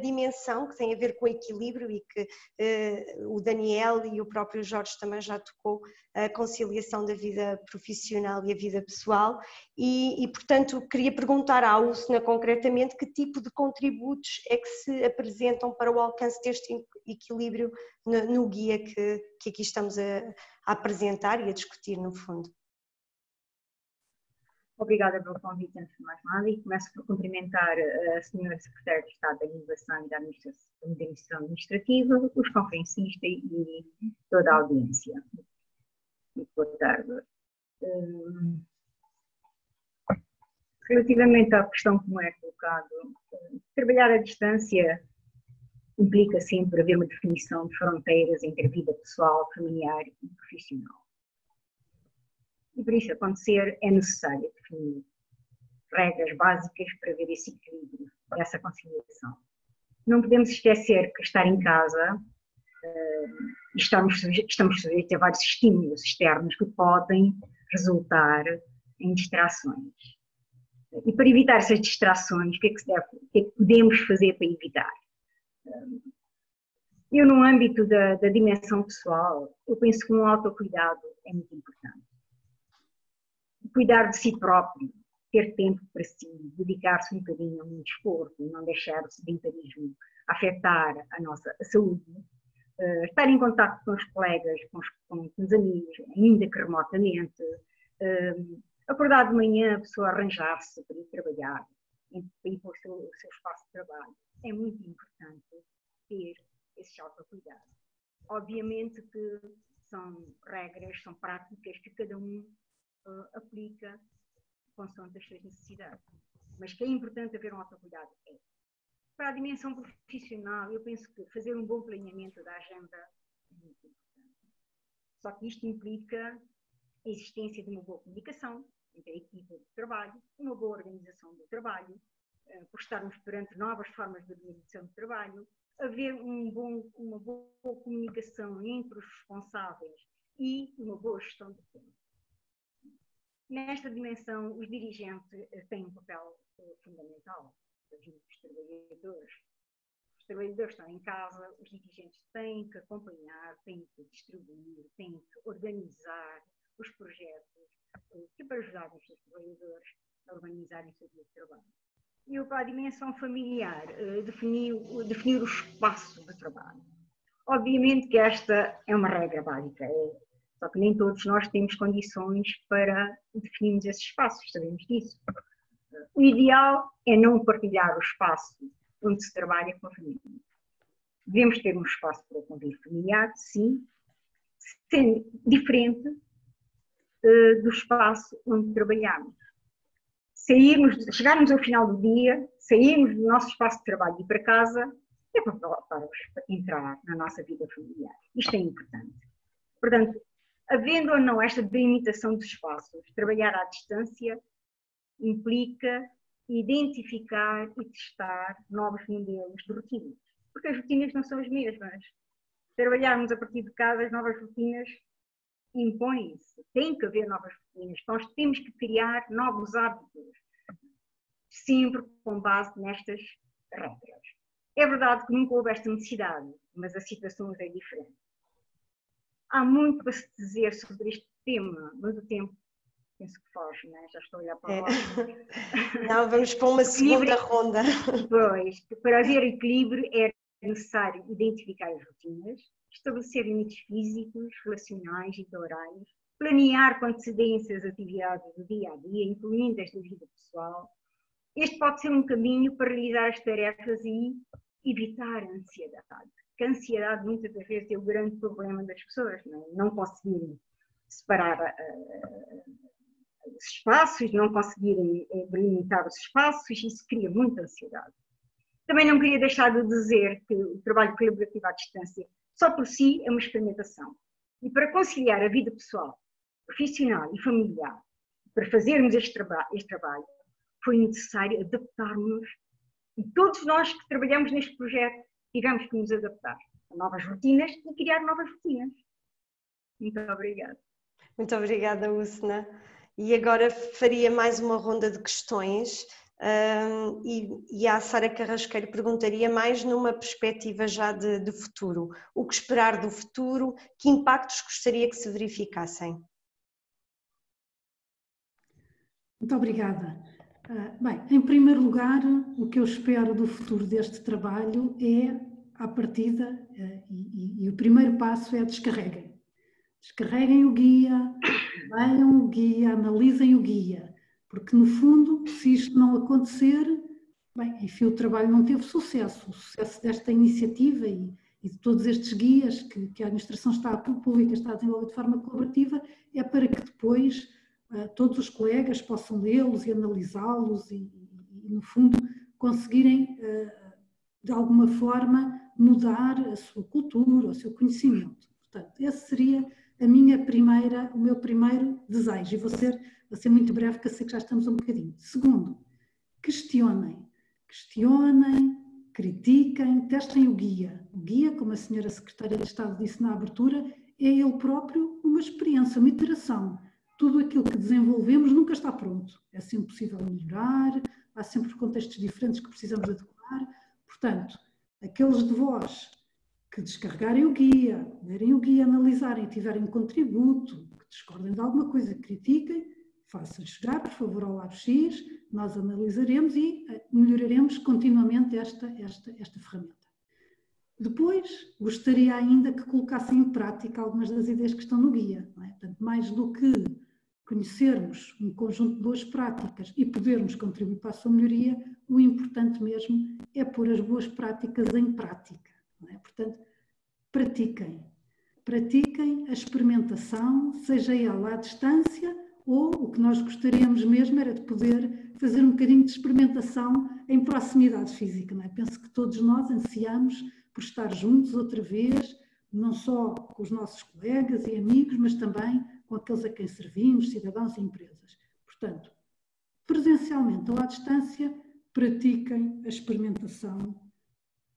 dimensão que tem a ver com o equilíbrio e que o Daniel e o próprio Jorge também já tocou, a conciliação da vida profissional e a vida pessoal e portanto, queria perguntar à Usna concretamente que tipo de contributos é que se apresentam para o alcance deste equilíbrio no guia que aqui estamos a apresentar e a discutir no fundo. Obrigada pelo convite, antes de mais nada, e começo por cumprimentar a Sra. Secretária de Estado da Inovação e da Administração Administrativa, os conferencistas e toda a audiência. Muito boa tarde. Relativamente à questão como é colocado, trabalhar à distância implica sempre haver uma definição de fronteiras entre a vida pessoal, familiar e profissional. E para isso acontecer é necessário definir regras básicas para haver esse equilíbrio, essa conciliação. Não podemos esquecer que estar em casa estamos sujeitos a vários estímulos externos que podem resultar em distrações. E para evitar essas distrações, o que é que podemos fazer para evitar? Eu, no âmbito da dimensão pessoal, eu penso que um autocuidado é muito importante. Cuidar de si próprio, ter tempo para si, dedicar-se um bocadinho a um desporto, não deixar o sedentarismo afetar a nossa saúde, estar em contato com os colegas, com os amigos, ainda que remotamente, acordar de manhã, a pessoa arranjar-se para ir trabalhar, para ir para o seu espaço de trabalho. É muito importante ter esse autocuidado. Obviamente que são regras, são práticas que cada um aplica consoante as suas necessidades. Mas que é importante haver um autocuidado é. Para a dimensão profissional, eu penso que fazer um bom planeamento da agenda é muito importante. Só que isto implica a existência de uma boa comunicação entre a equipa de trabalho, uma boa organização do trabalho, por estarmos perante novas formas de organização do trabalho, haver uma boa comunicação entre os responsáveis e uma boa gestão do tempo. Nesta dimensão, os dirigentes têm um papel fundamental. Os trabalhadores estão em casa, os dirigentes têm que acompanhar, têm que distribuir, têm que organizar os projetos para ajudar os seus trabalhadores a organizarem o seu dia de trabalho. E para a dimensão familiar, definir o espaço de trabalho. Obviamente que esta é uma regra básica, só que nem todos nós temos condições para definirmos esses espaços, sabemos disso. O ideal é não partilhar o espaço onde se trabalha com a família. Devemos ter um espaço para o convívio familiar, sim, sendo diferente do espaço onde trabalhamos. Chegarmos ao final do dia, sairmos do nosso espaço de trabalho e ir para casa, é para entrar na nossa vida familiar. Isto é importante. Portanto, havendo ou não esta delimitação dos espaços, trabalhar à distância implica identificar e testar novos modelos de rotinas. Porque as rotinas não são as mesmas. Trabalharmos a partir de casa, as novas rotinas impõem-se. Tem que haver novas rotinas. Nós temos que criar novos hábitos, sempre com base nestas regras. É verdade que nunca houve esta necessidade, mas a situação é diferente. Há muito para se dizer sobre este tema, mas o tempo penso que foge, não é? Já estou a olhar para a roda. Não, vamos para uma segunda ronda. Pois, para haver equilíbrio é necessário identificar as rotinas, estabelecer limites físicos, relacionais e de horários, planear com antecedência as atividades do dia a dia, incluindo esta vida pessoal. Este pode ser um caminho para realizar as tarefas e evitar a ansiedade. Porque a ansiedade muitas das vezes é o grande problema das pessoas, não conseguirem separar os espaços, não conseguirem delimitar os espaços, isso cria muita ansiedade. Também não queria deixar de dizer que o trabalho colaborativo à distância só por si é uma experimentação. E para conciliar a vida pessoal, profissional e familiar, para fazermos este trabalho, foi necessário adaptarmos, e todos nós que trabalhamos neste projeto tivemos que nos adaptar a novas rotinas e criar novas rotinas. Muito obrigada. Muito obrigada, Usna. E agora faria mais uma ronda de questões e a Sara Carrasqueiro perguntaria mais numa perspectiva já de futuro. O que esperar do futuro? Que impactos gostaria que se verificassem? Muito obrigada. Bem, em primeiro lugar, o que eu espero do futuro deste trabalho é, à partida, e o primeiro passo é descarreguem. Descarreguem o guia, leiam o guia, analisem o guia, porque no fundo, se isto não acontecer, bem, enfim, o trabalho não teve sucesso. O sucesso desta iniciativa e de todos estes guias que a administração pública está a desenvolver de forma colaborativa é para que depois todos os colegas possam lê-los e analisá-los e, no fundo, conseguirem, de alguma forma, mudar a sua cultura, o seu conhecimento. Portanto, esse seria o meu primeiro desejo. E vou ser muito breve, porque eu sei que já estamos um bocadinho. Segundo, questionem, critiquem, testem o guia. O guia, como a senhora Secretária de Estado disse na abertura, é ele próprio uma experiência, uma iteração. Tudo aquilo que desenvolvemos nunca está pronto. É sempre possível melhorar, há sempre contextos diferentes que precisamos adequar. Portanto, aqueles de vós que descarregarem o guia, lerem o guia, analisarem, tiverem contributo, que discordem de alguma coisa, critiquem, façam chegar, por favor, ao LabX, nós analisaremos e melhoraremos continuamente esta ferramenta. Depois, gostaria ainda que colocassem em prática algumas das ideias que estão no guia. Não é? Portanto, mais do que conhecermos um conjunto de boas práticas e podermos contribuir para a sua melhoria, o importante mesmo é pôr as boas práticas em prática. Não é? Portanto, pratiquem a experimentação, seja ela à distância ou o que nós gostaríamos mesmo era de poder fazer um bocadinho de experimentação em proximidade física. Não é? Penso que todos nós ansiamos por estar juntos outra vez, não só com os nossos colegas e amigos, mas também com aqueles a quem servimos, cidadãos e empresas. Portanto, presencialmente ou à distância, pratiquem a experimentação,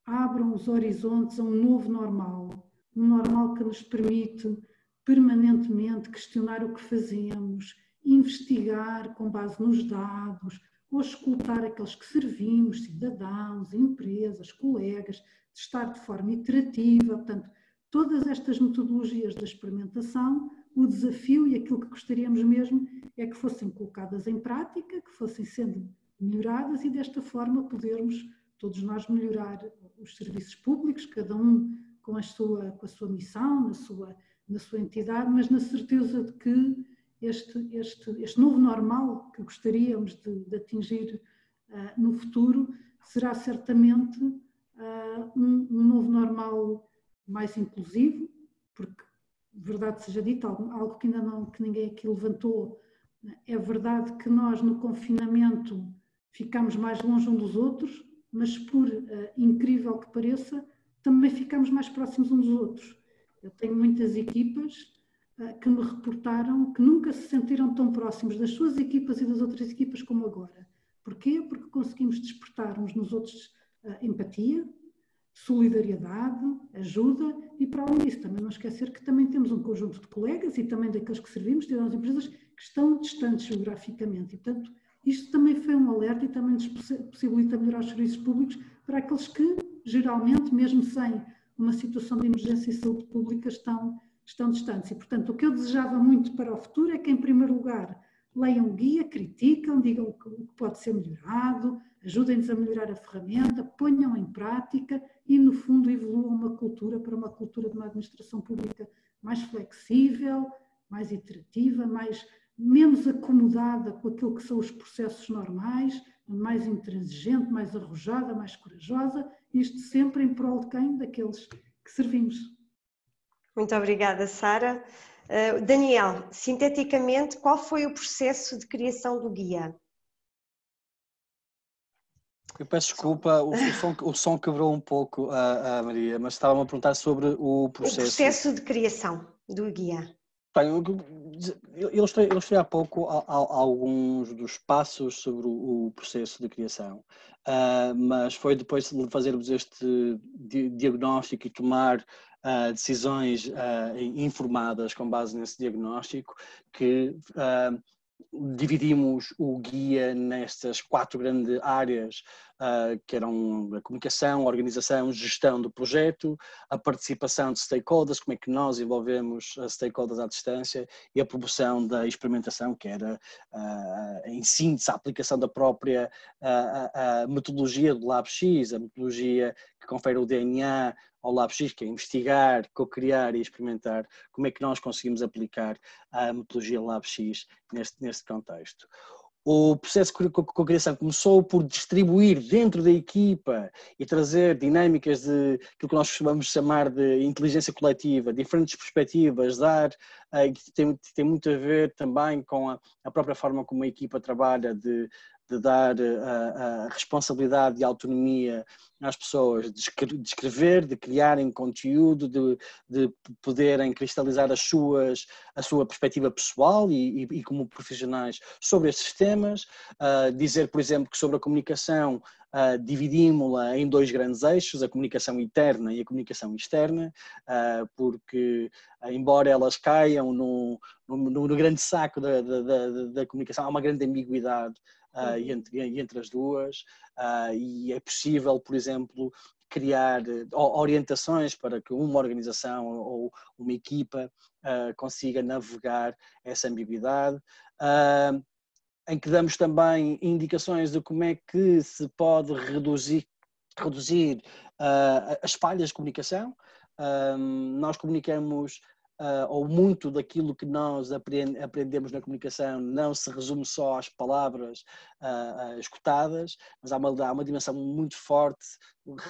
abram os horizontes a um novo normal, um normal que nos permite permanentemente questionar o que fazemos, investigar com base nos dados, ou escutar aqueles que servimos, cidadãos, empresas, colegas, testar de forma iterativa. Portanto, todas estas metodologias da experimentação, o desafio e aquilo que gostaríamos mesmo é que fossem colocadas em prática, que fossem sendo melhoradas e desta forma podermos todos nós melhorar os serviços públicos, cada um com a sua missão, na sua entidade, mas na certeza de que este novo normal que gostaríamos de atingir no futuro será certamente um novo normal mais inclusivo, porque, verdade seja dita, algo que ainda não, que ninguém aqui levantou, é verdade que nós no confinamento ficamos mais longe uns dos outros, mas por incrível que pareça, também ficamos mais próximos uns dos outros. Eu tenho muitas equipas que me reportaram que nunca se sentiram tão próximos das suas equipas e das outras equipas como agora. Porquê? Porque conseguimos despertar uns nos outros empatia, solidariedade, ajuda e, para além disso, também não esquecer que também temos um conjunto de colegas e também daqueles que servimos, de empresas que estão distantes geograficamente. E, portanto, isto também foi um alerta e também nos possibilita melhorar os serviços públicos para aqueles que, geralmente, mesmo sem uma situação de emergência e saúde pública, estão distantes. E, portanto, o que eu desejava muito para o futuro é que, em primeiro lugar, leiam o guia, criticam, digam o que pode ser melhorado, ajudem-nos a melhorar a ferramenta, ponham em prática e, no fundo, evoluam uma cultura para uma cultura de uma administração pública mais flexível, mais iterativa, menos acomodada com aquilo que são os processos normais, mais intransigente, mais arrojada, mais corajosa, isto sempre em prol de quem? Daqueles que servimos. Muito obrigada, Sara. Daniel, sinteticamente, qual foi o processo de criação do guia? Eu peço desculpa, o som quebrou um pouco a Maria, mas estava-me a perguntar sobre o processo. O processo de criação do guia. Bem, eu ilustrei há pouco alguns dos passos sobre o processo de criação, mas foi depois de fazermos este diagnóstico e tomar decisões informadas com base nesse diagnóstico que dividimos o guia nestas 4 grandes áreas, que eram a comunicação, a organização, a gestão do projeto, a participação de stakeholders, como é que nós envolvemos as stakeholders à distância, e a promoção da experimentação, que era, em síntese, a aplicação da própria a metodologia do LabX, a metodologia que confere o DNA ao LabX, que é investigar, co-criar e experimentar como é que nós conseguimos aplicar a metodologia LabX neste contexto. O processo de co-criação começou por distribuir dentro da equipa e trazer dinâmicas de aquilo que nós costumamos chamar de inteligência coletiva, diferentes perspectivas, tem muito a ver também com a própria forma como a equipa trabalha, de dar a responsabilidade e a autonomia às pessoas, de escrever, de criarem conteúdo, de poderem cristalizar a sua perspectiva pessoal e como profissionais sobre estes temas. Dizer, por exemplo, que sobre a comunicação dividimos-la em 2 grandes eixos, a comunicação interna e a comunicação externa, porque embora elas caiam no grande saco da comunicação, há uma grande ambiguidade entre as duas, e é possível, por exemplo, criar orientações para que uma organização ou uma equipa consiga navegar essa ambiguidade, em que damos também indicações de como é que se pode reduzir as falhas de comunicação. Nós comunicamos, ou muito daquilo que nós aprendemos na comunicação não se resume só às palavras escutadas, mas há uma dimensão muito forte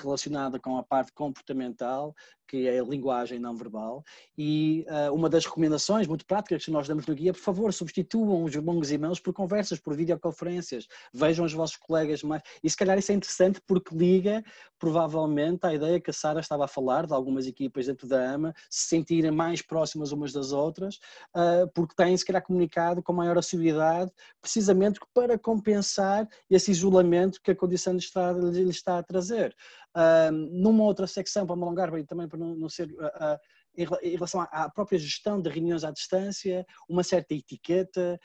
relacionada com a parte comportamental, que é a linguagem não verbal, e uma das recomendações muito práticas que nós damos no guia: por favor, substituam os longos e-mails por conversas, por videoconferências, vejam os vossos colegas mais, e se calhar isso é interessante porque liga provavelmente à ideia que a Sara estava a falar, de algumas equipas dentro da AMA se sentirem mais próximas umas das outras, porque têm se calhar comunicado com maior assiduidade, precisamente para compensar esse isolamento que a condição lhe está a trazer. Numa outra secção, para me alongar, também para não ser em relação à própria gestão de reuniões à distância, uma certa etiqueta.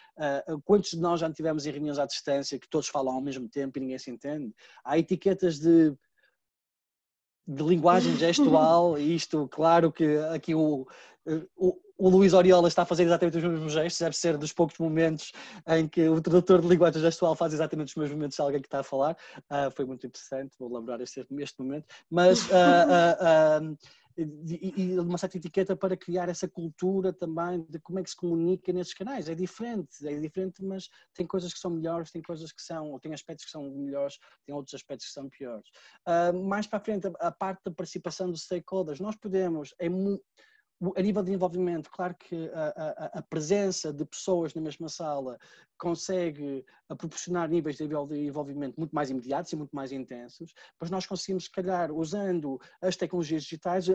Quantos de nós já tivemos em reuniões à distância que todos falam ao mesmo tempo e ninguém se entende? Há etiquetas de linguagem gestual, e isto, claro que aqui o Luís Oriola está a fazer exatamente os mesmos gestos, deve ser dos poucos momentos em que o tradutor de linguagem gestual faz exatamente os mesmos momentos de alguém que está a falar. Foi muito interessante, vou lembrar este momento, mas e uma certa etiqueta para criar essa cultura também de como é que se comunica nesses canais. É diferente, mas tem coisas que são melhores, tem aspectos que são melhores, tem outros aspectos que são piores. Mais para a frente, a parte da participação dos stakeholders, nós podemos, a nível de envolvimento, claro que a presença de pessoas na mesma sala consegue proporcionar níveis de envolvimento muito mais imediatos e muito mais intensos, mas nós conseguimos, se calhar, usando as tecnologias digitais,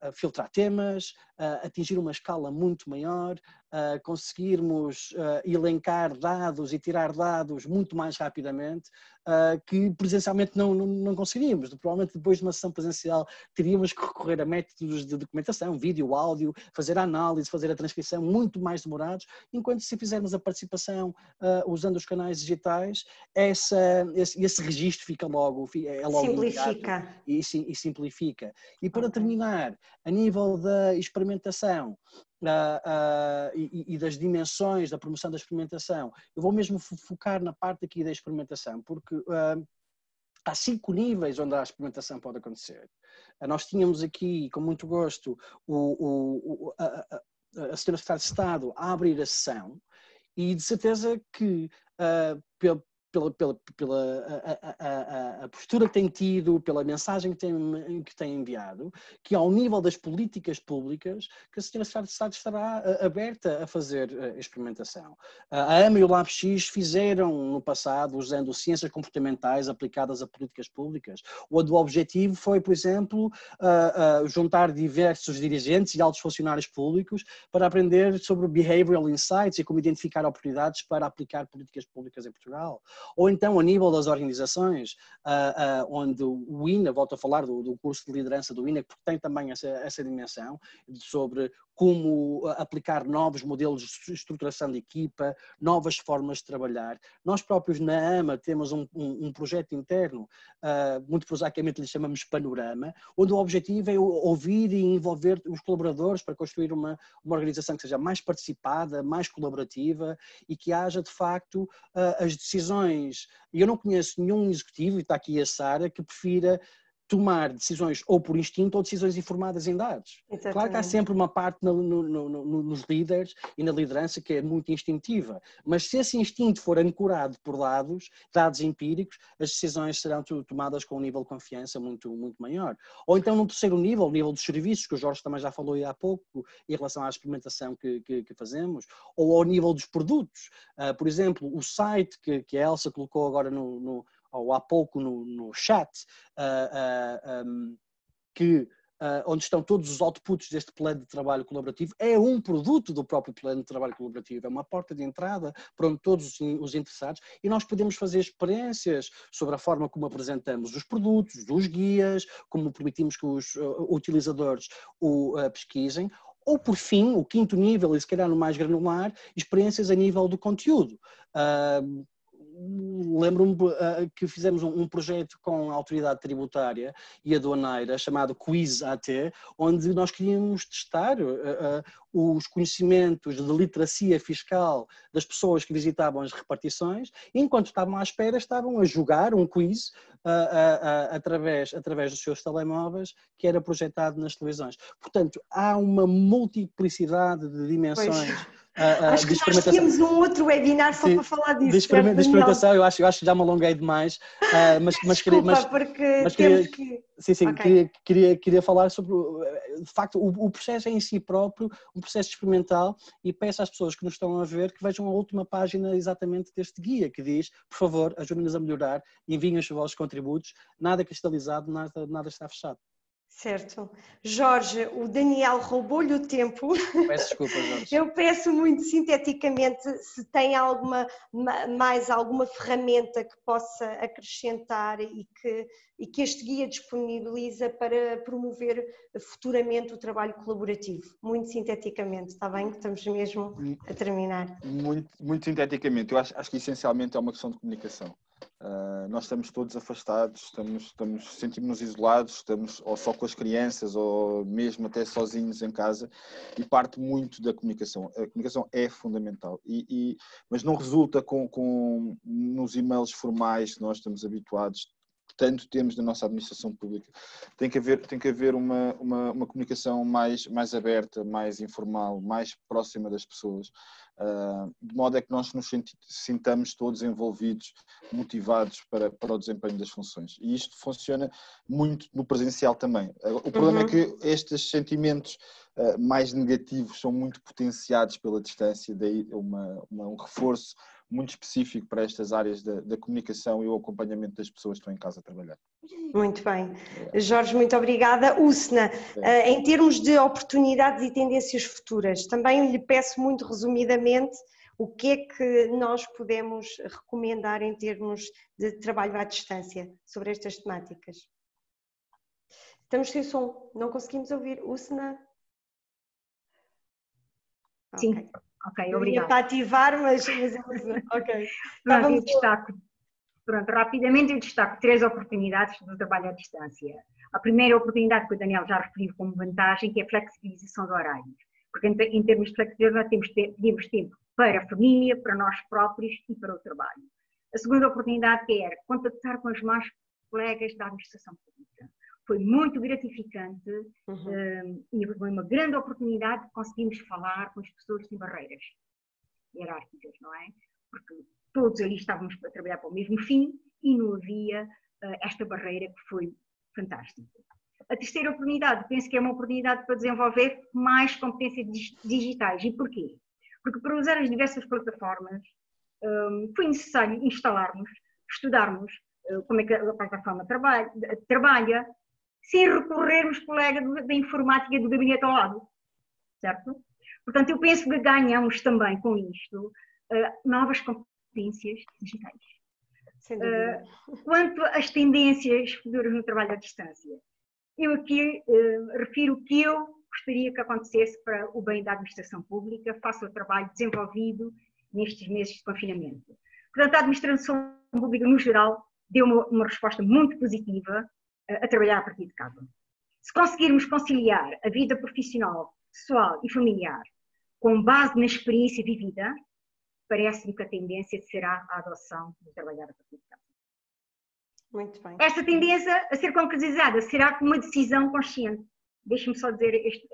a filtrar temas, atingir uma escala muito maior, conseguirmos elencar dados e tirar dados muito mais rapidamente, que presencialmente não conseguiríamos. Provavelmente depois de uma sessão presencial teríamos que recorrer a métodos de documentação, vídeo, áudio, fazer a análise, fazer a transcrição muito mais demorados, enquanto se fizermos a participação usando os canais digitais, esse registro fica logo simplifica. E simplifica. E para terminar, a nível da experimentação, e das dimensões da promoção da experimentação, eu vou mesmo focar na parte aqui da experimentação, porque há 5 níveis onde a experimentação pode acontecer. Nós tínhamos aqui, com muito gosto, a Sra. Secretária de Estado a abrir a sessão, e de certeza que pela postura que tem tido, pela mensagem que tem enviado, que ao nível das políticas públicas, que a Sra. Secretária de Estado estará aberta a fazer experimentação. A AMA e o LabX fizeram no passado, usando ciências comportamentais aplicadas a políticas públicas. O objetivo foi, por exemplo, juntar diversos dirigentes e altos funcionários públicos para aprender sobre behavioral insights e como identificar oportunidades para aplicar políticas públicas em Portugal. Ou então, a nível das organizações, onde o INA, volto a falar do curso de liderança do INA, porque tem também essa dimensão sobre como aplicar novos modelos de estruturação de equipa, novas formas de trabalhar. Nós próprios na AMA temos um projeto interno, muito prosaicamente lhe chamamos Panorama, onde o objetivo é ouvir e envolver os colaboradores para construir uma organização que seja mais participada, mais colaborativa e que haja, de facto, as decisões. E eu não conheço nenhum executivo, e está aqui a Sara, que prefira tomar decisões ou por instinto ou decisões informadas em dados. Exatamente. Claro que há sempre uma parte nos líderes e na liderança que é muito instintiva, mas se esse instinto for ancorado por dados empíricos, as decisões serão tomadas com um nível de confiança muito, muito maior. Ou então num terceiro nível, o nível dos serviços, que o Jorge também já falou há pouco, em relação à experimentação que fazemos, ou ao nível dos produtos. Por exemplo, o site que a Elsa colocou agora ou há pouco no chat, onde estão todos os outputs deste plano de trabalho colaborativo, é um produto do próprio plano de trabalho colaborativo, é uma porta de entrada para onde todos os interessados, e nós podemos fazer experiências sobre a forma como apresentamos os produtos, os guias, como permitimos que os utilizadores o pesquisem, ou por fim, o quinto nível, e se calhar no mais granular, experiências a nível do conteúdo. Lembro-me que fizemos um projeto com a autoridade tributária e aduaneira chamado Quiz AT, onde nós queríamos testar os conhecimentos de literacia fiscal das pessoas que visitavam as repartições, e enquanto estavam à espera estavam a jogar um quiz através dos seus telemóveis que era projetado nas televisões. Portanto, há uma multiplicidade de dimensões. Acho que nós tínhamos um outro webinar só para falar disso. De experimentação, eu acho que já me alonguei demais. Queria falar sobre, de facto, o processo em si próprio, um processo experimental, e peço às pessoas que nos estão a ver que vejam a última página exatamente deste guia, que diz, por favor, ajudem-nos a melhorar, enviem os vossos contributos, nada cristalizado, nada está fechado. Certo. Jorge, o Daniel roubou-lhe o tempo. Peço desculpa, Jorge. Eu peço muito sinteticamente se tem mais alguma ferramenta que possa acrescentar e que este guia disponibiliza para promover futuramente o trabalho colaborativo. Muito sinteticamente, está bem? Estamos mesmo a terminar. Muito sinteticamente. Eu acho que essencialmente é uma questão de comunicação. Nós estamos todos afastados, sentimos-nos isolados, estamos ou só com as crianças ou mesmo até sozinhos em casa, e parte muito da comunicação. A comunicação é fundamental, mas não resulta nos e-mails formais que nós estamos habituados, que tanto temos na nossa administração pública. Tem que haver uma comunicação mais aberta, mais informal, mais próxima das pessoas, de modo a que nós nos sintamos todos envolvidos, motivados para o desempenho das funções. E isto funciona muito no presencial também. O problema é que estes sentimentos mais negativos são muito potenciados pela distância, daí um reforço muito específico para estas áreas da comunicação e o acompanhamento das pessoas que estão em casa a trabalhar. Muito bem. Jorge, muito obrigada. Usna, em termos de oportunidades e tendências futuras, também lhe peço muito resumidamente o que é que nós podemos recomendar em termos de trabalho à distância sobre estas temáticas. Estamos sem som, não conseguimos ouvir. Usna? Sim. Okay. Ok, obrigada. Para ativar, mas ok. Rapidamente eu destaco 3 oportunidades do trabalho à distância. A primeira oportunidade que o Daniel já referiu como vantagem, que é a flexibilização de horários. porque em termos de flexibilidade temos tempo para a família, para nós próprios e para o trabalho. A segunda oportunidade que era contactar com os mais colegas da administração pública. Foi muito gratificante e foi uma grande oportunidade de conseguirmos falar com as pessoas sem barreiras hierárquicas, não é? Porque todos ali estávamos a trabalhar para o mesmo fim e não havia esta barreira que foi fantástica. A terceira oportunidade, penso que é uma oportunidade para desenvolver mais competências digitais. E porquê? Porque para usar as diversas plataformas foi necessário instalarmos, estudarmos como é que a plataforma trabalha, sem recorrermos colega da informática do gabinete ao lado, certo? Portanto, eu penso que ganhamos também com isto novas competências digitais. Sem dúvida. Quanto às tendências futuras no trabalho à distância, eu aqui refiro o que eu gostaria que acontecesse para o bem da administração pública, face ao trabalho desenvolvido nestes meses de confinamento. Portanto, a administração pública, no geral, deu uma resposta muito positiva a trabalhar a partir de casa. Se conseguirmos conciliar a vida profissional, pessoal e familiar com base na experiência vivida, parece-me que a tendência será a adoção de trabalhar a partir de casa. Muito bem. Esta tendência a ser concretizada será com uma decisão consciente. Deixe-me só dizer isto.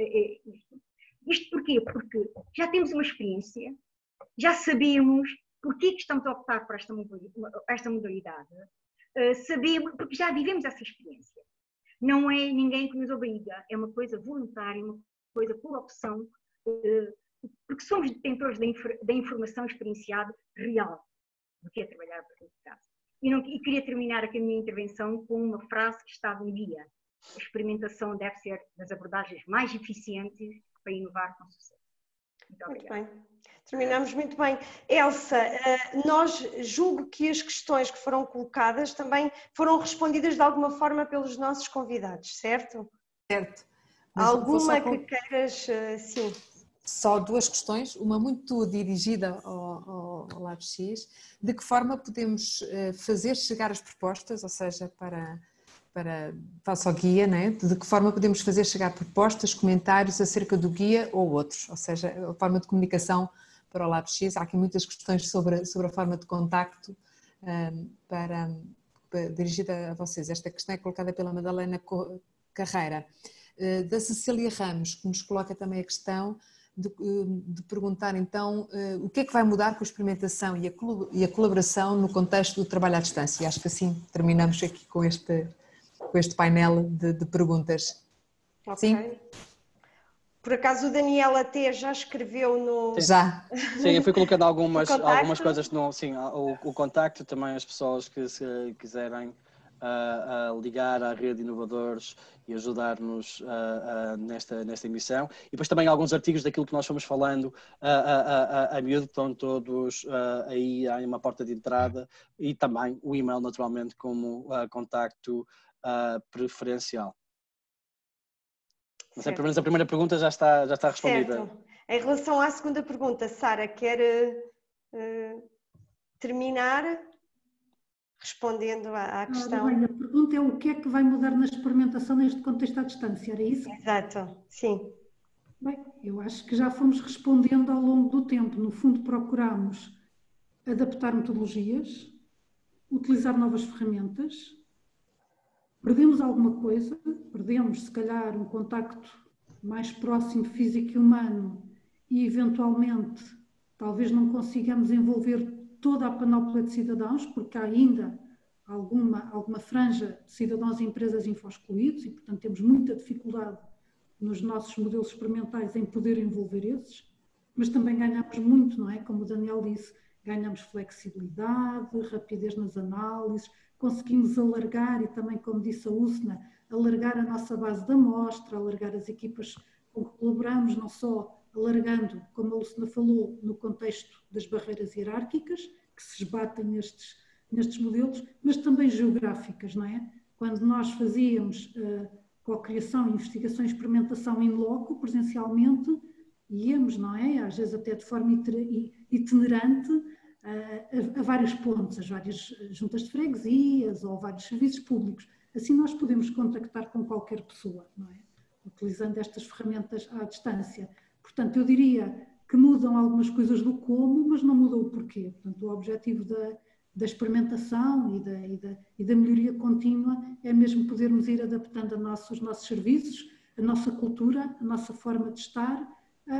Isto porquê? Porque já temos uma experiência, já sabemos porquê que estamos a optar por esta modalidade, sabemos, porque já vivemos essa experiência. Não é ninguém que nos obriga, é uma coisa voluntária, uma coisa por opção, porque somos detentores da informação experienciada real do que é trabalhar a partir de casa. E queria terminar aqui a minha intervenção com uma frase que está no guia. A experimentação deve ser das abordagens mais eficientes para inovar com sucesso. Muito obrigada. Muito bem. Terminamos muito bem. Elsa, nós julgo que as questões que foram colocadas também foram respondidas de alguma forma pelos nossos convidados, certo? Certo. Alguma que queiras, sim. Só duas questões, uma muito dirigida ao LabX, de que forma podemos fazer chegar as propostas, ou seja, face ao guia, né? De que forma podemos fazer chegar propostas, comentários acerca do guia ou outros, ou seja, a forma de comunicação para o LabX. Há aqui muitas questões sobre a forma de contacto dirigida a vocês. Esta questão é colocada pela Madalena Carreira. Da Cecília Ramos, que nos coloca também a questão de perguntar então o que é que vai mudar com a experimentação e a colaboração no contexto do trabalho à distância. E acho que assim terminamos aqui com este painel de perguntas. Okay. Sim? Por acaso o Daniel até já escreveu no... Sim. Já. Sim, eu fui colocando algumas coisas no... Sim, o contacto também, as pessoas que se quiserem a ligar à rede de inovadores e ajudar-nos nesta emissão. E depois também alguns artigos daquilo que nós fomos falando a miúdo, estão todos aí em uma porta de entrada, e também o e-mail naturalmente como contacto preferencial. Não sei, pelo menos a primeira pergunta já está respondida. Certo. Em relação à segunda pergunta, Sara, quer terminar respondendo à questão? Bem, a pergunta é o que é que vai mudar na experimentação neste contexto à distância, era isso? Exato, sim. Bem, eu acho que já fomos respondendo ao longo do tempo. No fundo, procuramos adaptar metodologias, utilizar novas ferramentas. Perdemos alguma coisa, perdemos se calhar um contacto mais próximo físico e humano e eventualmente talvez não consigamos envolver toda a panóplia de cidadãos, porque há ainda alguma franja de cidadãos e empresas info-excluídos e portanto temos muita dificuldade nos nossos modelos experimentais em poder envolver esses, mas também ganhamos muito, não é? Como o Daniel disse, ganhamos flexibilidade, rapidez nas análises, conseguimos alargar e também, como disse a Usna, alargar a nossa base de amostra, alargar as equipas com que colaboramos, não só alargando, como a Usna falou, no contexto das barreiras hierárquicas, que se esbatem nestes modelos, mas também geográficas, não é? Quando nós fazíamos cocriação, investigação e experimentação in loco, presencialmente, íamos, não é? Às vezes até de forma itinerante, a vários pontos, as várias juntas de freguesias ou vários serviços públicos. Assim nós podemos contactar com qualquer pessoa, não é? Utilizando estas ferramentas à distância. Portanto, eu diria que mudam algumas coisas do como, mas não mudam o porquê. Portanto, o objetivo da experimentação e da melhoria contínua é mesmo podermos ir adaptando os nossos serviços, a nossa cultura, a nossa forma de estar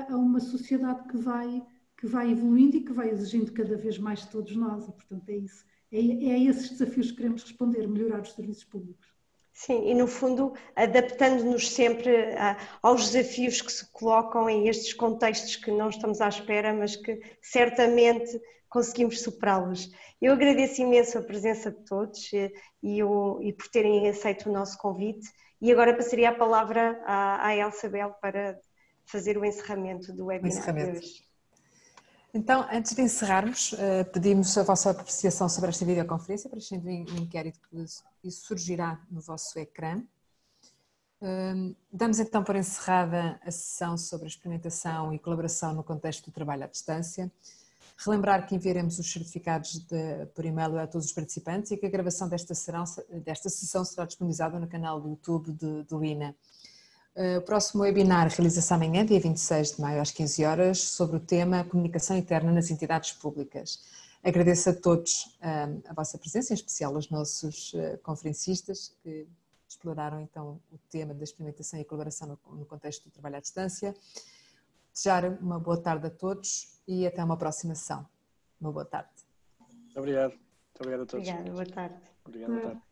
a uma sociedade que vai evoluindo e que vai exigindo cada vez mais de todos nós. E, portanto, é isso. É a esses desafios que queremos responder, melhorar os serviços públicos. Sim, e no fundo adaptando-nos sempre aos desafios que se colocam em estes contextos que não estamos à espera, mas que certamente conseguimos superá-los. Eu agradeço imenso a presença de todos e por terem aceito o nosso convite, e agora passaria a palavra à Elsa Belo para fazer o encerramento do webinar de hoje. Então, antes de encerrarmos, pedimos a vossa apreciação sobre esta videoconferência, para este inquérito que isso surgirá no vosso ecrã. Damos então por encerrada a sessão sobre a experimentação e colaboração no contexto do trabalho à distância. Relembrar que enviaremos os certificados por e-mail a todos os participantes e que a gravação desta sessão será disponibilizada no canal do YouTube do INA. O próximo webinar realiza-se amanhã, dia 26 de maio, às 15 horas, sobre o tema Comunicação Interna nas Entidades Públicas. Agradeço a todos a vossa presença, em especial aos nossos conferencistas que exploraram então o tema da experimentação e colaboração no contexto do trabalho à distância. Desejar uma boa tarde a todos e até uma próxima sessão. Uma boa tarde. Muito obrigado. Muito obrigado a todos. Obrigada, boa tarde. Obrigado, boa tarde.